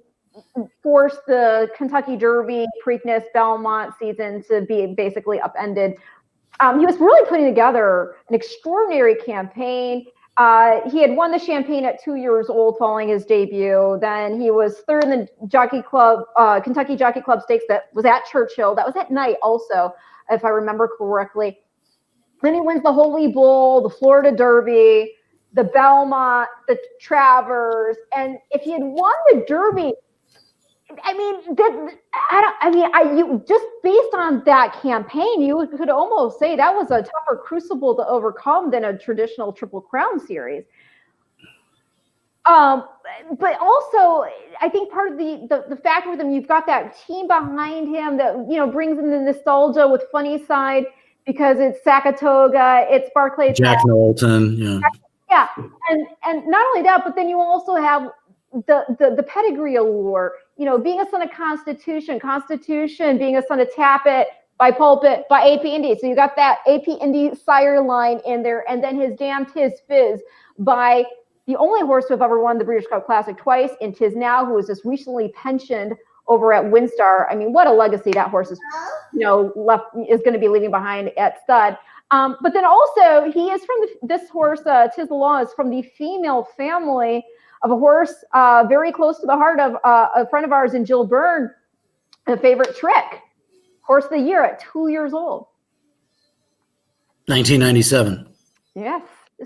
Speaker 1: forced the Kentucky Derby, Preakness, Belmont season to be basically upended. He was really putting together an extraordinary campaign. He had won the Champagne at 2 years old following his debut. Then he was third in the Jockey Club, Kentucky Jockey Club Stakes that was at Churchill. That was at night also, if I remember correctly. Then he wins the Holy Bull, the Florida Derby, the Belmont, the Travers. And if he had won the Derby, you just based on that campaign, you could almost say that was a tougher crucible to overcome than a traditional Triple Crown series. But also, I think part of the factor with him, you've got that team behind him that brings in the nostalgia with Funny Side because it's Saratoga, it's Barclays,
Speaker 2: Jack Knowlton,
Speaker 1: yeah, and not only that, but then you also have the pedigree allure, being a son of Constitution being a son of Tappet by Pulpit by AP Indy. So you got that AP Indy sire line in there, and then his Damn Tiz Fizz by the only horse to have ever won the Breeders' Cup Classic twice, in Tiz Now, who was just recently pensioned over at Windstar. I mean, what a legacy that horse is, is going to be leaving behind at stud. But then also, he is from this horse, Tiz the Law, is from the female family of a horse very close to the heart of a friend of ours in Jill Byrne, a favorite Trick. Horse of the year at 2 years old.
Speaker 2: 1997.
Speaker 1: Yes.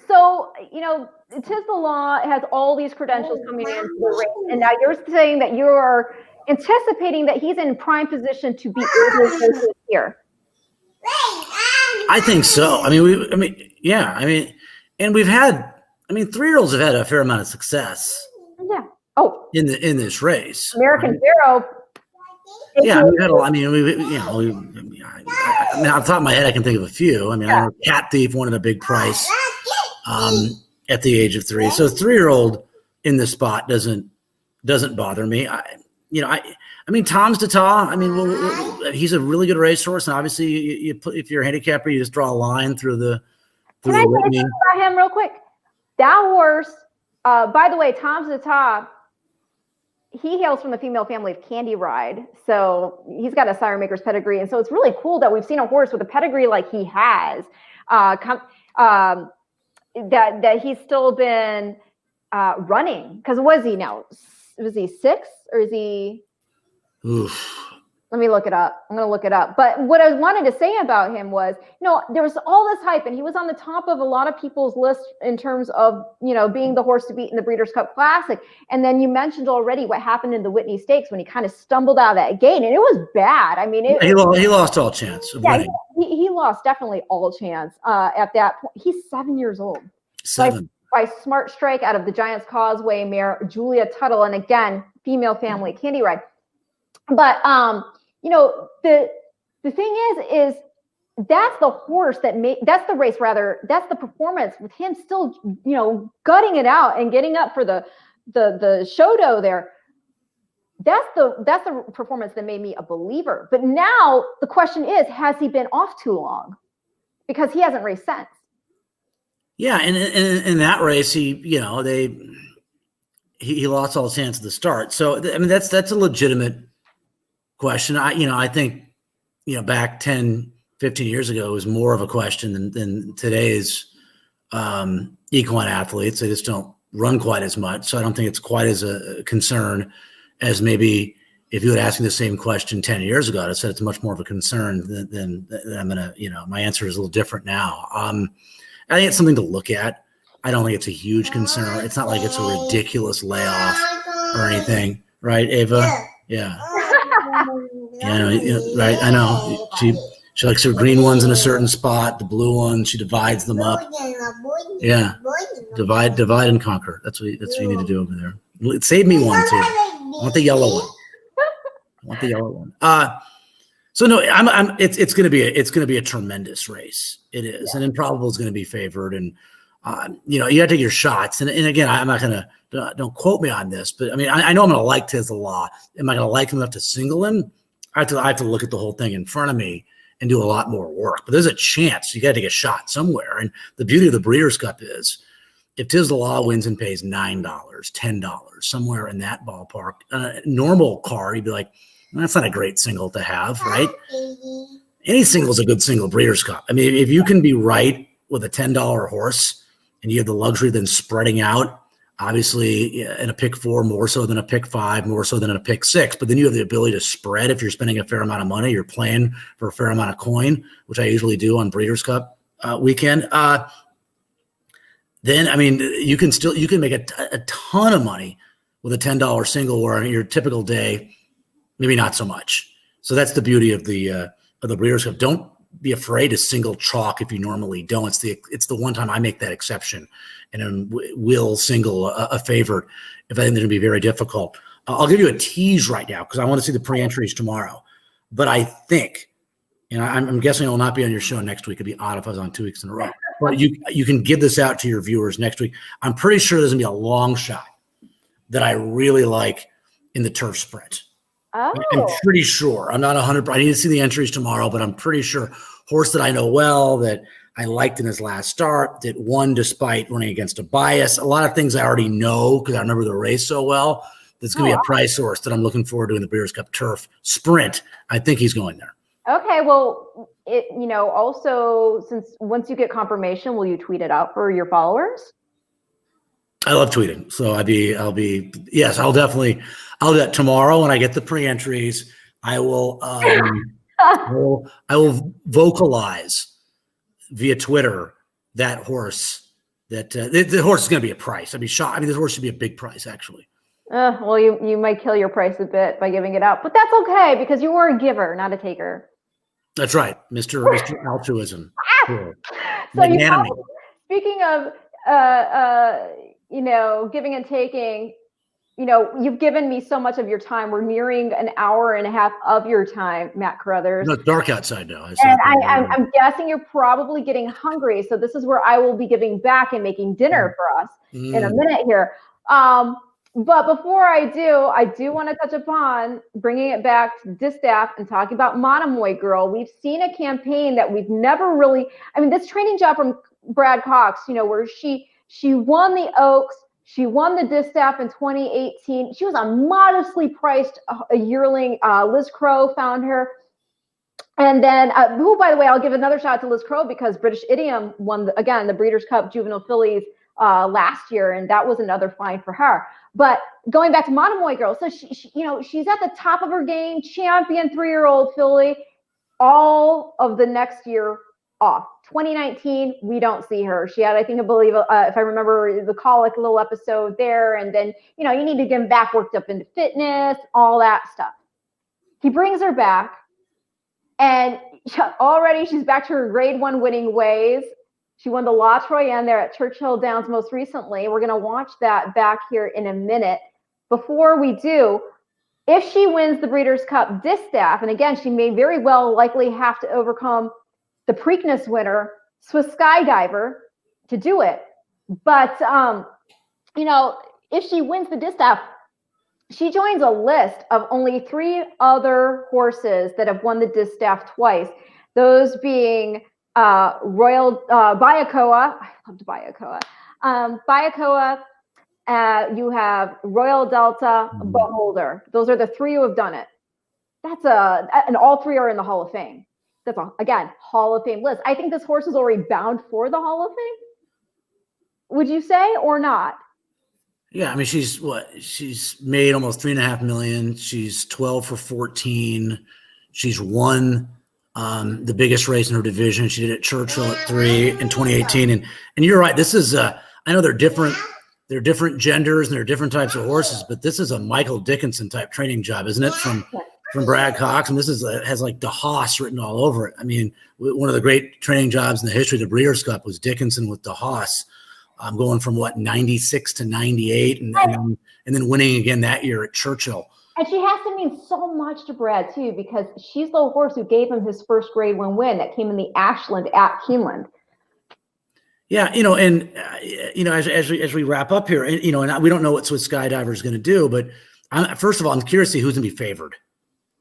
Speaker 1: So, Tiz the Law has all these credentials coming into the race. And now you're saying that you're anticipating that he's in prime position to be able to this year.
Speaker 2: I think so. And we've had, 3-year-olds have had a fair amount of succf
Speaker 1: Yeah. Oh,
Speaker 2: in this race.
Speaker 1: American Pharaoh.
Speaker 2: Yeah, we've had a lot. Off the top of my head, I can think of a few. I know Cat Thief won at a big price at the age of 3. So 3-year-old in this spot doesn't bother me. Tom's Tata. He's a really good racehorse, and obviously, you put, if you're a handicapper, you just draw a line through the.
Speaker 1: Can I say something about him real quick? That horse. By the way, Tom's Tata. He hails from the female family of Candy Ride, so he's got a sire maker's pedigree, and so it's really cool that we've seen a horse with a pedigree like he has, that he's still been running. Because what is he now? Was he 6 or is he?
Speaker 2: Oof.
Speaker 1: Let me look it up. I'm going to look it up. But what I wanted to say about him was, there was all this hype, and he was on the top of a lot of people's list in terms of, being the horse to beat in the Breeders' Cup Classic. And then you mentioned already what happened in the Whitney Stakes when he kind of stumbled out of that gate, and it was bad. He
Speaker 2: lost all chance of winning.
Speaker 1: He lost definitely all chance at that point. He's 7 years old.
Speaker 2: 7.
Speaker 1: By Smart Strike out of the Giants Causeway mare, Julia Tuttle, and again, female family, Candy Ride. But, the thing is that's the horse that's the race, rather, that's the performance with him still, gutting it out and getting up for the show there. That's the performance that made me a believer. But now the question is, has he been off too long? Because he hasn't raced since.
Speaker 2: Yeah. And in that race, he lost all chance at the start. So, that's a legitimate question. I think, back 10, 15 years ago, it was more of a question than today's equine athletes. They just don't run quite as much. So I don't think it's quite as a concern as maybe if you had asked me the same question 10 years ago. I said it's much more of a concern than I'm going to, my answer is a little different now. I think it's something to look at. I don't think it's a huge concern. It's not like it's a ridiculous layoff or anything. Right, Ava? Yeah. Right. I know. She likes her green ones in a certain spot, the blue ones, she divides them up. Yeah. Divide and conquer. That's what you need to do over there. Save me one too. I want the yellow one. So no, it's going to be a tremendous race. It is. Yeah. And Improbable is going to be favored, and you got to take your shots. And again, I'm not going to, don't quote me on this, but I know I'm going to like Tiz the Law. Am I going to like him enough to single him? I have to look at the whole thing in front of me and do a lot more work. But there's a chance you got to take a shot somewhere. And the beauty of the Breeders' Cup is, if Tiz the Law wins and pays $9, $10, somewhere in that ballpark, a normal car, you'd be like, that's not a great single to have, right? Any single is a good single Breeders' Cup. If you can be right with a $10 horse and you have the luxury of then spreading out, obviously in a pick 4 more so than a pick 5, more so than in a pick 6, but then you have the ability to spread. If you're spending a fair amount of money, you're playing for a fair amount of coin, which I usually do on Breeders' Cup weekend. Then you can make a ton of money with a $10 single, where on your typical day, maybe not so much. So that's the beauty of the Breeders' Cup. Don't be afraid to single chalk if you normally don't. It's the one time I make that exception, and then will single a favorite if I think they're going to be very difficult. I'll give you a tease right now because I want to see the pre-entries tomorrow. But I think, and I'm guessing I will not be on your show next week. It'd be odd if I was on 2 weeks in a row. But you can give this out to your viewers next week. I'm pretty sure there's going to be a long shot that I really like in the turf sprint.
Speaker 1: Oh.
Speaker 2: I'm pretty sure. I'm not 100%. I need to see the entries tomorrow, but I'm pretty sure. Horse that I know well, that I liked in his last start, that won despite running against a bias. A lot of things I already know because I remember the race so well. That's going to be a price horse that I'm looking forward to in the Breeders' Cup Turf Sprint. I think he's going there. Okay, well, also, since once you get confirmation, will you tweet it out for your followers? I love tweeting, so I'll do that tomorrow when I get the pre-entries. I will vocalize via Twitter that horse. That the horse is going to be a price. I'd be shocked. I mean, this horse should be a big price, actually. Well, you might kill your price a bit by giving it up, but that's okay because you were a giver, not a taker. That's right, Mr. Altruism. Cool. So speaking of giving and taking, you've given me so much of your time. We're nearing an hour and a half of your time, Matt Carruthers. No, it's dark outside now. I'm guessing you're probably getting hungry. So this is where I will be giving back and making dinner for us in a minute here. But before I do want to touch upon bringing it back to Distaff and talking about Monomoy Girl. We've seen a campaign that we've never really, this training job from Brad Cox, where she won the Oaks, she won the Distaff in 2018. She was a modestly priced a yearling. Liz Crow found her. And then, who, by the way, I'll give another shout out to Liz Crow because British Idiom won, the Breeders' Cup Juvenile Fillies last year, and that was another find for her. But going back to Monomoy Girl, so she's at the top of her game, champion 3-year-old filly, all of the next year off. 2019, we don't see her. She had, I believe, if I remember, the colic little episode there, and then you need to get back worked up into fitness, all that stuff. He brings her back, and already she's back to her Grade 1 winning ways. She won the La Troienne there at Churchill Downs most recently. We're going to watch that back here in a minute. Before we do, if she wins the Breeders' Cup Distaff, and again, she may very well likely have to overcome the Preakness winner, Swiss Skydiver, to do it. But, if she wins the Distaff, she joins a list of only 3 other horses that have won the Distaff twice. Those being Royal Bayakoa. I loved Bayakoa. Bayakoa. You have Royal Delta, Beholder. Those are the 3 who have done it. And all 3 are in the Hall of Fame. That's again Hall of Fame list. I think this horse is already bound for the Hall of Fame. Would you say or not? Yeah, she's made almost $3.5 million. She's 12 for 14. She's won the biggest race in her division. She did at Churchill at 3 in 2018. And you're right. This is I know they're different genders and they're different types of horses, but this is a Michael Dickinson type training job, isn't it? From Brad Cox, and this has like DeHaas written all over it. One of the great training jobs in the history of the Breeders' Cup was Dickinson with DeHaas. Going from 96 to 98, and then winning again that year at Churchill. And she has to mean so much to Brad too, because she's the horse who gave him his first Grade 1 win that came in the Ashland at Keeneland. Yeah, as we wrap up here, and we don't know what Swiss Skydiver is going to do, but first of all, I'm curious to see who's going to be favored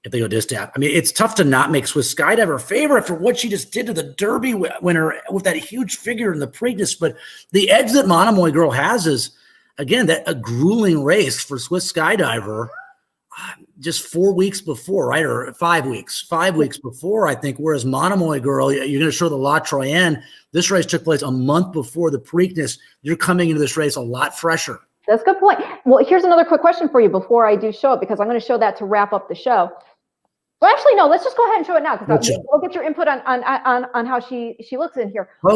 Speaker 2: if they go Distaff. It's tough to not make Swiss Skydiver a favorite for what she just did to the Derby winner with that huge figure in the Preakness. But the edge that Monomoy Girl has is, again, that a grueling race for Swiss Skydiver just 4 weeks before, right? Or 5 weeks. 5 weeks before, I think, whereas Monomoy Girl, you're going to show the La Troienne. This race took place a month before the Preakness. You're coming into this race a lot fresher. That's a good point. Well, here's another quick question for you before I do show it, because I'm going to show that to wrap up the show. Well, actually, no, let's just go ahead and show it now, because we'll get your input on how she looks in here. By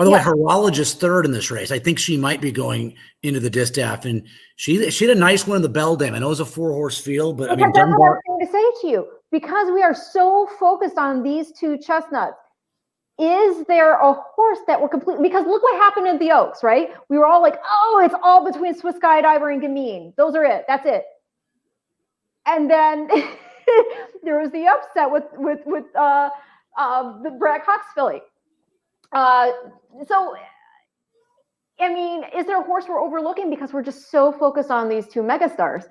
Speaker 2: the way, Horologist third in this race. I think she might be going into the Distaff, and she had a nice win in the Beldam. I know it was a 4-horse field, but that's what I was going to say to you, because we are so focused on these 2 chestnuts. Is there a horse that we're completely, because look what happened in the Oaks, right? We were all like, oh, it's all between Swiss Skydiver and Gamine. Those are it. That's it. And then there was the upset with the Brad Cox filly. So
Speaker 1: I mean, is there a horse we're overlooking because we're just so focused on these two megastars?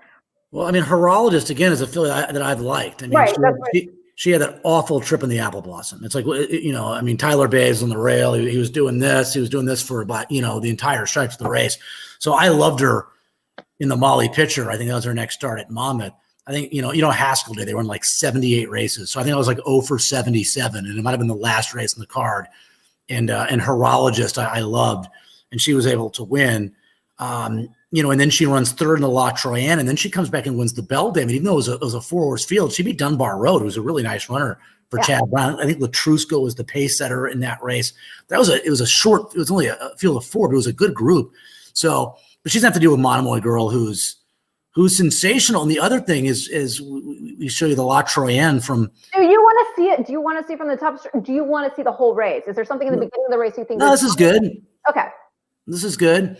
Speaker 2: Well, I mean, Horologist again is a filly that I've liked. I mean,
Speaker 1: Right,
Speaker 2: she had that awful trip in the Apple Blossom. It's like, you know, I mean, Tyler Bayes on the rail. He was doing this. He was doing this for about, you know, the entire stretch of the race. So I loved her in the Molly Pitcher. I think that was her next start at Monmouth. I think, you know, Haskell Day, they won like 78 races. So I think I was like 0 for 77, and it might have been the last race in the card. And Horologist, I loved, and she was able to win. You know, and then she runs third in the La Troienne, and then she comes back and wins the Beldam. And even though it was a 4-horse field, she beat Dunbar Road, who was a really nice runner for Chad Brown. I think Latrusco was the pace setter in that race. It was only a field of 4, but it was a good group. So, but she's gonna have to deal with Monomoy Girl, who's sensational. And the other thing is we show you the La Troienne from.
Speaker 1: Do you want to see it? Do you want to see from the top? Do you want to see the whole race? Is there something in the beginning of the race you think?
Speaker 2: No, this is good.
Speaker 1: Okay.
Speaker 2: This is good.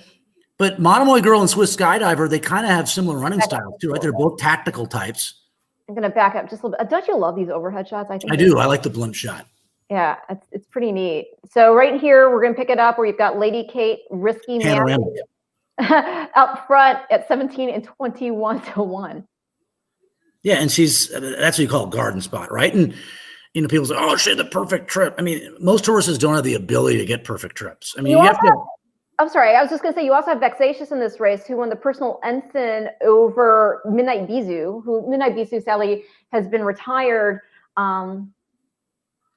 Speaker 2: But Monomoy Girl and Swiss Skydiver, they kind of have similar running styles too, right? They're both tactical types. I'm
Speaker 1: going to back up just a little bit. Don't you love these overhead shots?
Speaker 2: I do. I like the blimp shot.
Speaker 1: Yeah, it's pretty neat. So right here, we're going to pick it up where you've got Lady Kate, Risky Man up front at 17 and 21 to 1.
Speaker 2: Yeah, and that's what you call a garden spot, right? And you know, people say, "Oh, she had the perfect trip." I mean, most horses don't have the ability to get perfect trips. I mean, you have to.
Speaker 1: I'm sorry. I was just going to say, you also have Vexatious in this race, who won the personal ensign over Midnight Bisou, who Midnight Bisou, Sally, has been retired.
Speaker 2: Right,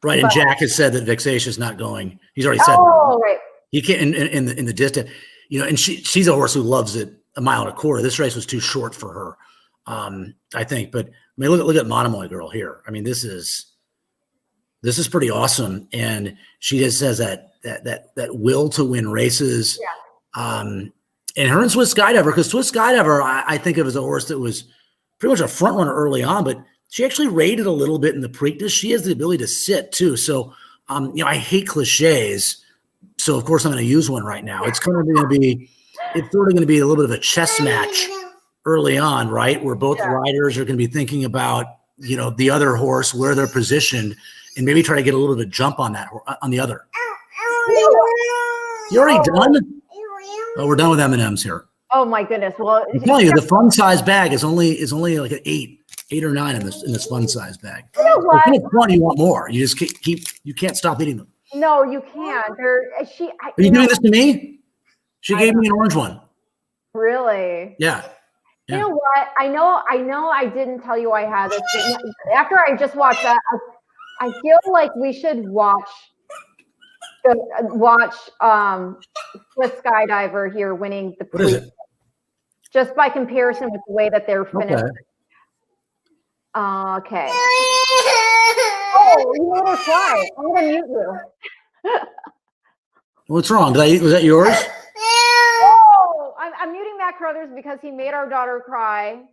Speaker 2: and Jack has said that Vexatious not going. He's already said.
Speaker 1: Oh, right.
Speaker 2: He can't in the distance, you know. And she's a horse who loves it a mile and a quarter. This race was too short for her, I think. But I mean, look at Monomoy Girl here. I mean, this is pretty awesome, and she just has that will to win races. Yeah. And her and Swiss Skydiver, because Swiss Skydiver, I think of as a horse that was pretty much a front runner early on, but she actually rated a little bit in the Preakness. She has the ability to sit too. So, you know, I hate cliches. So of course I'm going to use one right now. It's sort of going to be a little bit of a chess match early on, right? Where both riders are going to be thinking about, you know, the other horse, where they're positioned, and maybe try to get a little bit of jump on on the other. You already done? Oh, we're done with M&Ms here.
Speaker 1: Oh my goodness! Well,
Speaker 2: I'm telling you, the fun size bag is only like an 8 or 9 in this fun size bag.
Speaker 1: You know what?
Speaker 2: If it's fun, you want more. You just you can't stop eating them.
Speaker 1: No, you can't.
Speaker 2: Are you doing this to me? She gave me an orange one.
Speaker 1: Really?
Speaker 2: Yeah.
Speaker 1: You know what? I know I didn't tell you I had this. After I just watched that, I feel like we should watch Swiss Skydiver here winning the
Speaker 2: What is it?
Speaker 1: Just by comparison with the way that they're finished. Okay. Oh, you made her cry. I'm gonna mute you.
Speaker 2: What's wrong? Was that yours?
Speaker 1: Oh, I'm muting Matt Carruthers because he made our daughter cry.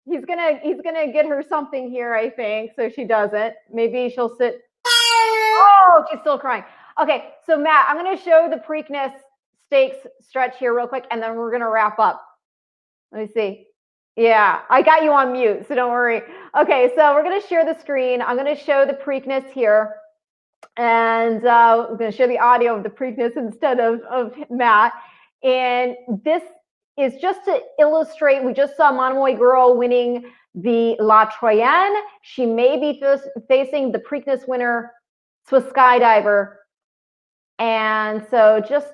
Speaker 1: He's gonna get her something here, I think, so she doesn't. Maybe she'll sit. Oh, she's still crying. Okay, so Matt, I'm gonna show the Preakness Stakes stretch here real quick, and then we're gonna wrap up. Let me see. Yeah, I got you on mute, so don't worry. Okay, so we're gonna share the screen. I'm gonna show the Preakness here, and we're gonna share the audio of the Preakness instead of Matt. And this is just to illustrate, we just saw Monomoy Girl winning the La Troienne. She may be facing the Preakness winner, Swiss Skydiver. And so just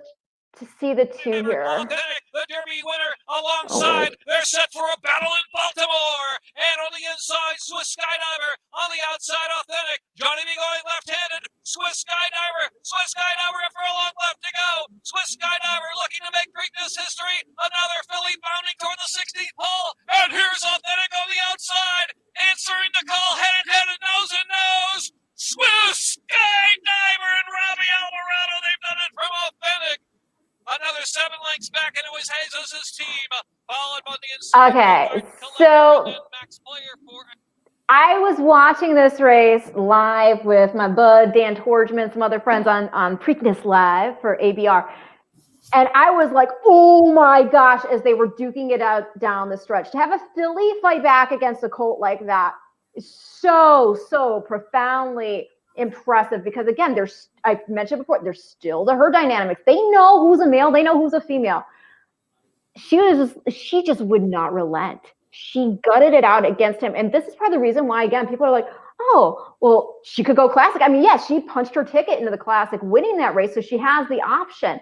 Speaker 1: to see the two here.
Speaker 3: The Derby winner alongside. They're set for a battle in Baltimore. And on the inside, Swiss Skydiver. On the outside, Authentic. Johnny B going left-handed. Swiss Skydiver for a long left to go. Swiss Skydiver looking to make Preakness history. Another filly bounding toward the 16th pole. And here's Authentic on the outside. Answering the call, head and head and nose. Swiss Skydiver and Robbie Alvarado. They've done it from Authentic. Another 7 lengths back into his Jesus' team, followed by the inside.
Speaker 1: Okay, so I was watching this race live with my bud Dan Torgman, some other friends on Preakness Live for ABR, and I was like, "Oh my gosh!" As they were duking it out down the stretch, to have a filly fight back against a colt like that is so profoundly impressive because again, I mentioned before, there's still the herd dynamics. They know who's a male, they know who's a female. She just would not relent. She gutted it out against him. And this is probably the reason why, again, people are like, oh, well, she could go classic. I mean, yes, she punched her ticket into the classic, winning that race. So she has the option.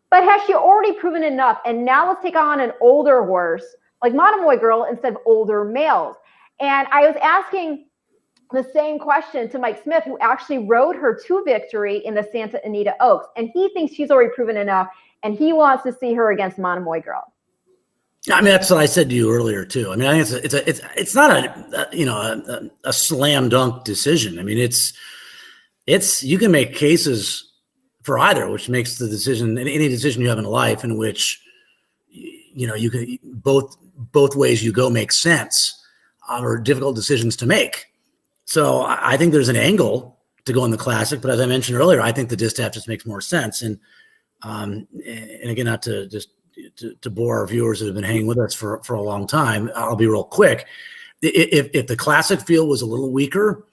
Speaker 1: But has she already proven enough? And now let's take on an older horse like Monomoy Girl instead of older males. And I was asking the same question to Mike Smith, who actually rode her to victory in the Santa Anita Oaks. And he thinks she's already proven enough. And he wants to see her against Monomoy Girl.
Speaker 2: I mean, that's what I said to you earlier too. I mean, I think it's not a slam dunk decision. I mean, it's you can make cases for either, which makes the decision, any decision you have in life in which you can both ways you go make sense, or difficult decisions to make. So I think there's an angle to go in the classic, but as I mentioned earlier, I think the distaff just makes more sense. And again, not to just to bore our viewers that have been hanging with us for a long time, I'll be real quick. If the classic field was a little weaker,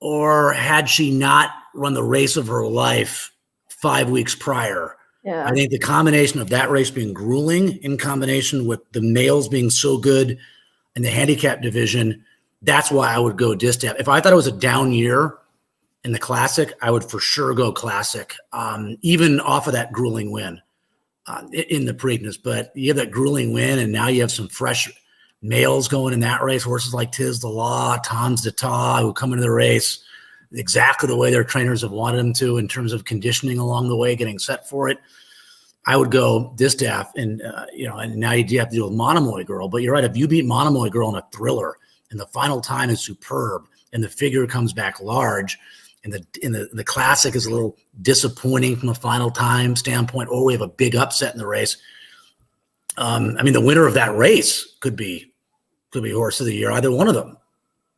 Speaker 2: or had she not run the race of her life 5 weeks prior, I think the combination of that race being grueling in combination with the males being so good in the handicap division, that's why I would go distaff. If I thought it was a down year in the classic, I would for sure go classic, even off of that grueling win. In the Preakness, but you have that grueling win, and now you have some fresh males going in that race. Horses like Tiz the Law, Tom's d'Etat, who come into the race exactly the way their trainers have wanted them to in terms of conditioning along the way, getting set for it. I would go distaff, and and now you have to deal with Monomoy Girl. But you're right, if you beat Monomoy Girl in a thriller, and the final time is superb, and the figure comes back large, and the classic is a little disappointing from a final time standpoint, or we have a big upset in the race. I mean, the winner of that race could be horse of the year, either one of them.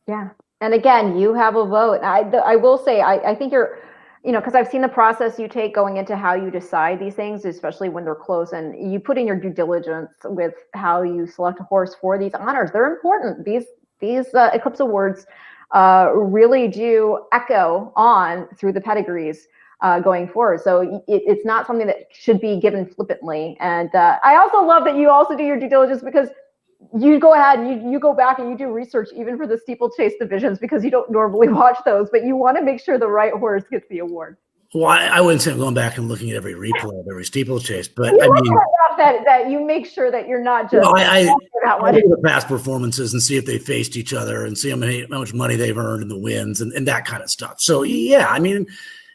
Speaker 2: Yeah.
Speaker 1: And again, you have a vote. I will say, I think you're, because I've seen the process you take going into how you decide these things, especially when they're close, and you put in your due diligence with how you select a horse for these honors. They're important. These Eclipse Awards really do echo on through the pedigrees going forward. So it's not something that should be given flippantly. And I also love that you also do your due diligence, because you go ahead and you go back and you do research even for the steeplechase divisions, because you don't normally watch those, but you want to make sure the right horse gets the award.
Speaker 2: Well, I wouldn't say I'm going back and looking at every replay of every steeplechase, but
Speaker 1: I mean that you make sure that you're not just.
Speaker 2: I look at the past performances and see if they faced each other and see how much money they've earned in the wins and that kind of stuff. So yeah, I mean,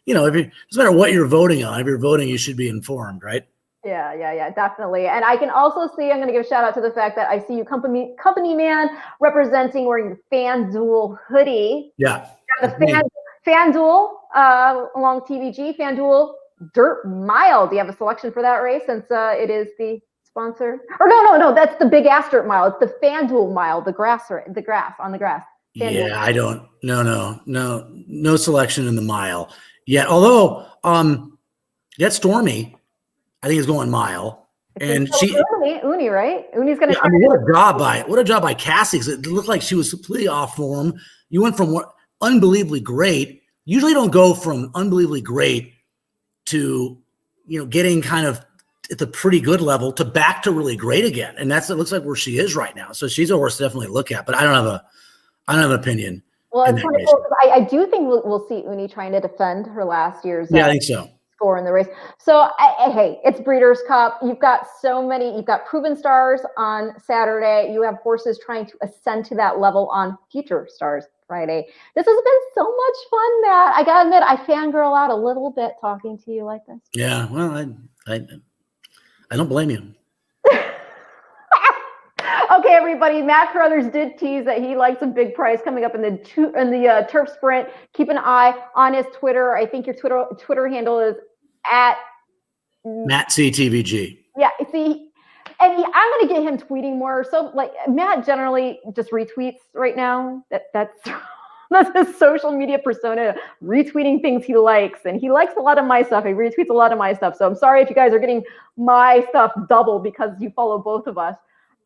Speaker 2: if it doesn't matter what you're voting on. If you're voting, you should be informed, right?
Speaker 1: Yeah, definitely. And I can also see, I'm going to give a shout out to the fact that I see you company man representing wearing your FanDuel hoodie.
Speaker 2: Yeah.
Speaker 1: The FanDuel along TVG, FanDuel Dirt Mile. Do you have a selection for that race, since it is the sponsor? Or no, that's the Big Ass Dirt Mile. It's the FanDuel Mile, the grass on the grass. FanDuel.
Speaker 2: Yeah, I don't. No selection in the mile yet. Although, that's Stormy. I think is going mile, and
Speaker 1: Uni, right? Uni's going to.
Speaker 2: I mean, what a job by Cassie. It looked like she was completely off form. You went from unbelievably great. Usually, don't go from unbelievably great to getting kind of at the pretty good level to back to really great again, and it looks like where she is right now. So she's a horse to definitely look at, but I don't have an opinion.
Speaker 1: Well, it's kind of cool, I do think we'll see Uni trying to defend her last year's.
Speaker 2: Yeah, I think so.
Speaker 1: Score in the race. So hey, it's Breeders' Cup. You've got you've got proven stars on Saturday. You have horses trying to ascend to that level on Future Stars Friday. This has been so much fun, Matt. I gotta admit, I fangirl out a little bit talking to you like this.
Speaker 2: Yeah, well, I don't blame you.
Speaker 1: Okay, everybody. Matt Carruthers did tease that he likes a big prize coming up in the Turf Sprint. Keep an eye on his Twitter. I think your Twitter handle is at
Speaker 2: Matt CTVG.
Speaker 1: Yeah, see, and I'm going to get him tweeting more. So, Matt generally just retweets right now. That's his social media persona, retweeting things he likes, and he likes a lot of my stuff. He retweets a lot of my stuff. So I'm sorry if you guys are getting my stuff double because you follow both of us.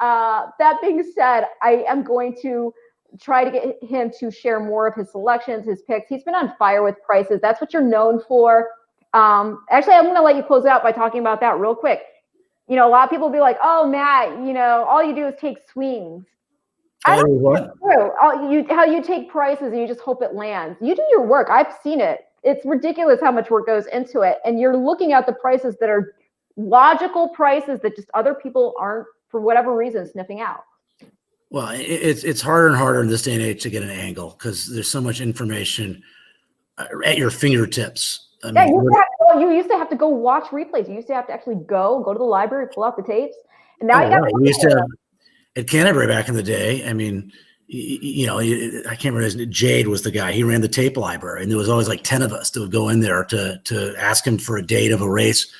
Speaker 1: That being said, I am going to try to get him to share more of his selections, his picks. He's been on fire with prices. That's what you're known for. Actually, I'm going to let you close it out by talking about that real quick. You know, a lot of people will be like, oh, Matt, you know, all you do is take swings. I don't know if that's true. How you take prices and you just hope it lands. You do your work. I've seen it. It's ridiculous how much work goes into it. And you're looking at the prices that are logical prices that just other people aren't, for whatever reason, sniffing out.
Speaker 2: Well, it's harder and harder in this day and age to get an angle because there's so much information at your fingertips. I mean,
Speaker 1: you used to have to go watch replays. You used to have to actually go to the library, pull out the tapes. And now
Speaker 2: we used to have, at Canterbury back in the day, I mean, you know, I can't remember his name. Jade was the guy. He ran the tape library, and there was always like 10 of us that would go in there to ask him for a date of a race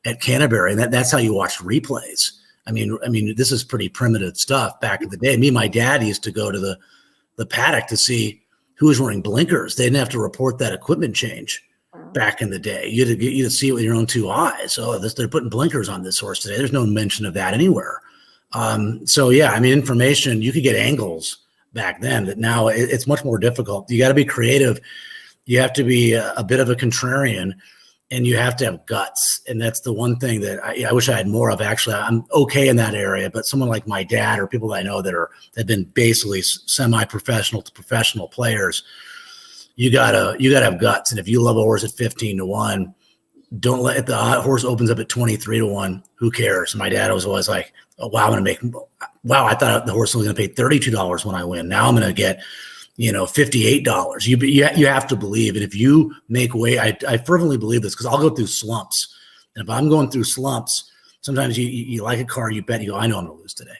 Speaker 2: at Canterbury, and that's how you watched replays. I mean, this is pretty primitive stuff back in the day. Me and my dad used to go to the paddock to see who was wearing blinkers. They didn't have to report that equipment change back in the day. You had to see it with your own two eyes. Oh, they're putting blinkers on this horse today. There's no mention of that anywhere. So yeah, I mean, information, you could get angles back then, but now it's much more difficult. You got to be creative. You have to be a bit of a contrarian, and you have to have guts. And that's the one thing that I wish I had more of. Actually, I'm okay in that area, but someone like my dad or people that I know that have been basically semi-professional to professional players, you gotta have guts. And if you love a horse at 15-1, don't let the horse opens up at 23-1. Who cares? My dad was always like, oh, wow, I thought the horse was going to pay $32 when I win. Now I'm going to get, $58. You have to believe. And if you make way, I fervently believe this because I'll go through slumps. And if I'm going through slumps, sometimes you like a car, you bet, you go, I know I'm going to lose today.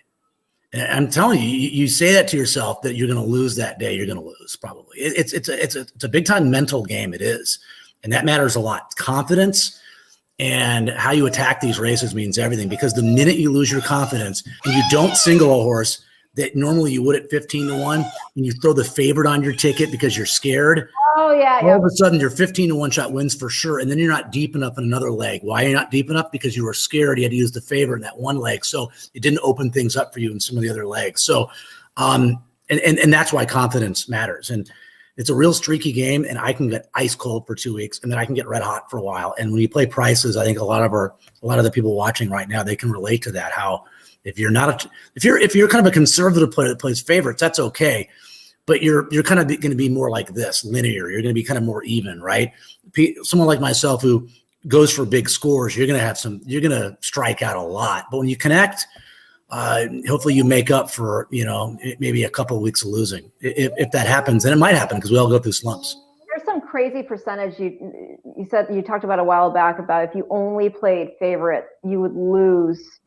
Speaker 2: And I'm telling you, you say that to yourself that you're going to lose that day, you're going to lose probably. It's a big time mental game. It is. And that matters a lot. Confidence and how you attack these races means everything, because the minute you lose your confidence and you don't single a horse that normally you would at 15-1, and you throw the favorite on your ticket because you're scared.
Speaker 1: Oh yeah.
Speaker 2: All of a sudden your 15-1 shot wins for sure. And then you're not deep enough in another leg. Why are you not deep enough? Because you were scared. You had to use the favorite in that one leg. So it didn't open things up for you in some of the other legs. So, and that's why confidence matters. And it's a real streaky game, and I can get ice cold for 2 weeks, and then I can get red hot for a while. And when you play prices, I think a lot of the people watching right now, they can relate to that. How if you're kind of a conservative player that plays favorites, that's okay, but you're kind of going to be more like this, linear. You're going to be kind of more even, right? Someone like myself who goes for big scores, you're going to strike out a lot. But when you connect, hopefully you make up for, maybe a couple of weeks of losing. If that happens, and it might happen because we all go through slumps.
Speaker 1: There's some crazy percentage you said, you talked about a while back about if you only played favorite, you would lose.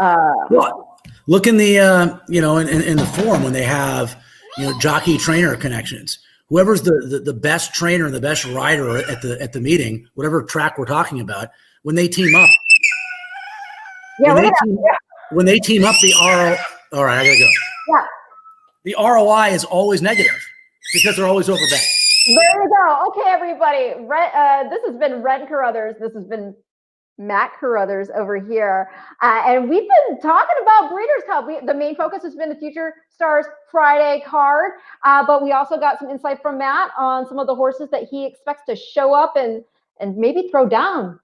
Speaker 2: Well, look in the, in the forum when they have, jockey trainer connections. Whoever's the best trainer and the best rider at the meeting, whatever track we're talking about, when they team up. When they team up, the RO, all right, I gotta go.
Speaker 1: Yeah.
Speaker 2: The ROI is always negative because they're always overbet.
Speaker 1: There you go. Okay, everybody. This has been Red Carruthers. This has been Matt Carruthers over here. And we've been talking about Breeders' Cup. The main focus has been the Future Stars Friday card. But we also got some insight from Matt on some of the horses that he expects to show up and maybe throw down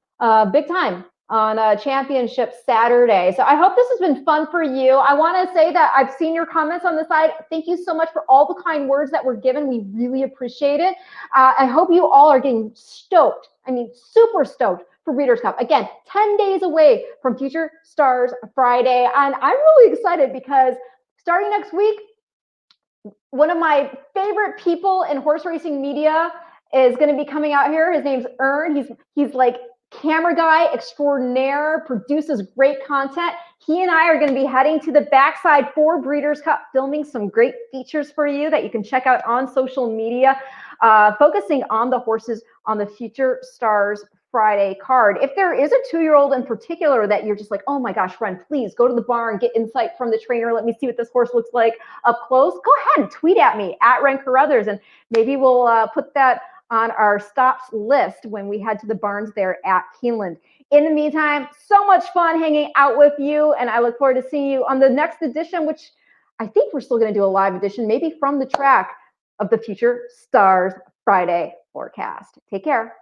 Speaker 1: big time on Championship Saturday. So I hope this has been fun for you. I want to say that I've seen your comments on the side. Thank you so much for all the kind words that were given. We really appreciate it. I hope you all are getting stoked. I mean, super stoked for Breeders' Cup. Again, 10 days away from Future Stars Friday. And I'm really excited because starting next week, one of my favorite people in horse racing media is going to be coming out here. His name's Ern. He's like camera guy extraordinaire, produces great content. He and I are going to be heading to the backside for Breeders' Cup, filming some great features for you that you can check out on social media, focusing on the horses on the Future Stars Friday card. If there is a 2-year-old in particular that you're just like, oh my gosh, friend, please go to the barn, get insight from the trainer. Let me see what this horse looks like up close. Go ahead and tweet at me at Ren Carruthers, and maybe we'll put that on our stops list when we head to the barns there at Keeneland. In the meantime, so much fun hanging out with you, and I look forward to seeing you on the next edition, which I think we're still going to do a live edition, maybe from the track, of the Future Stars Friday forecast. Take care.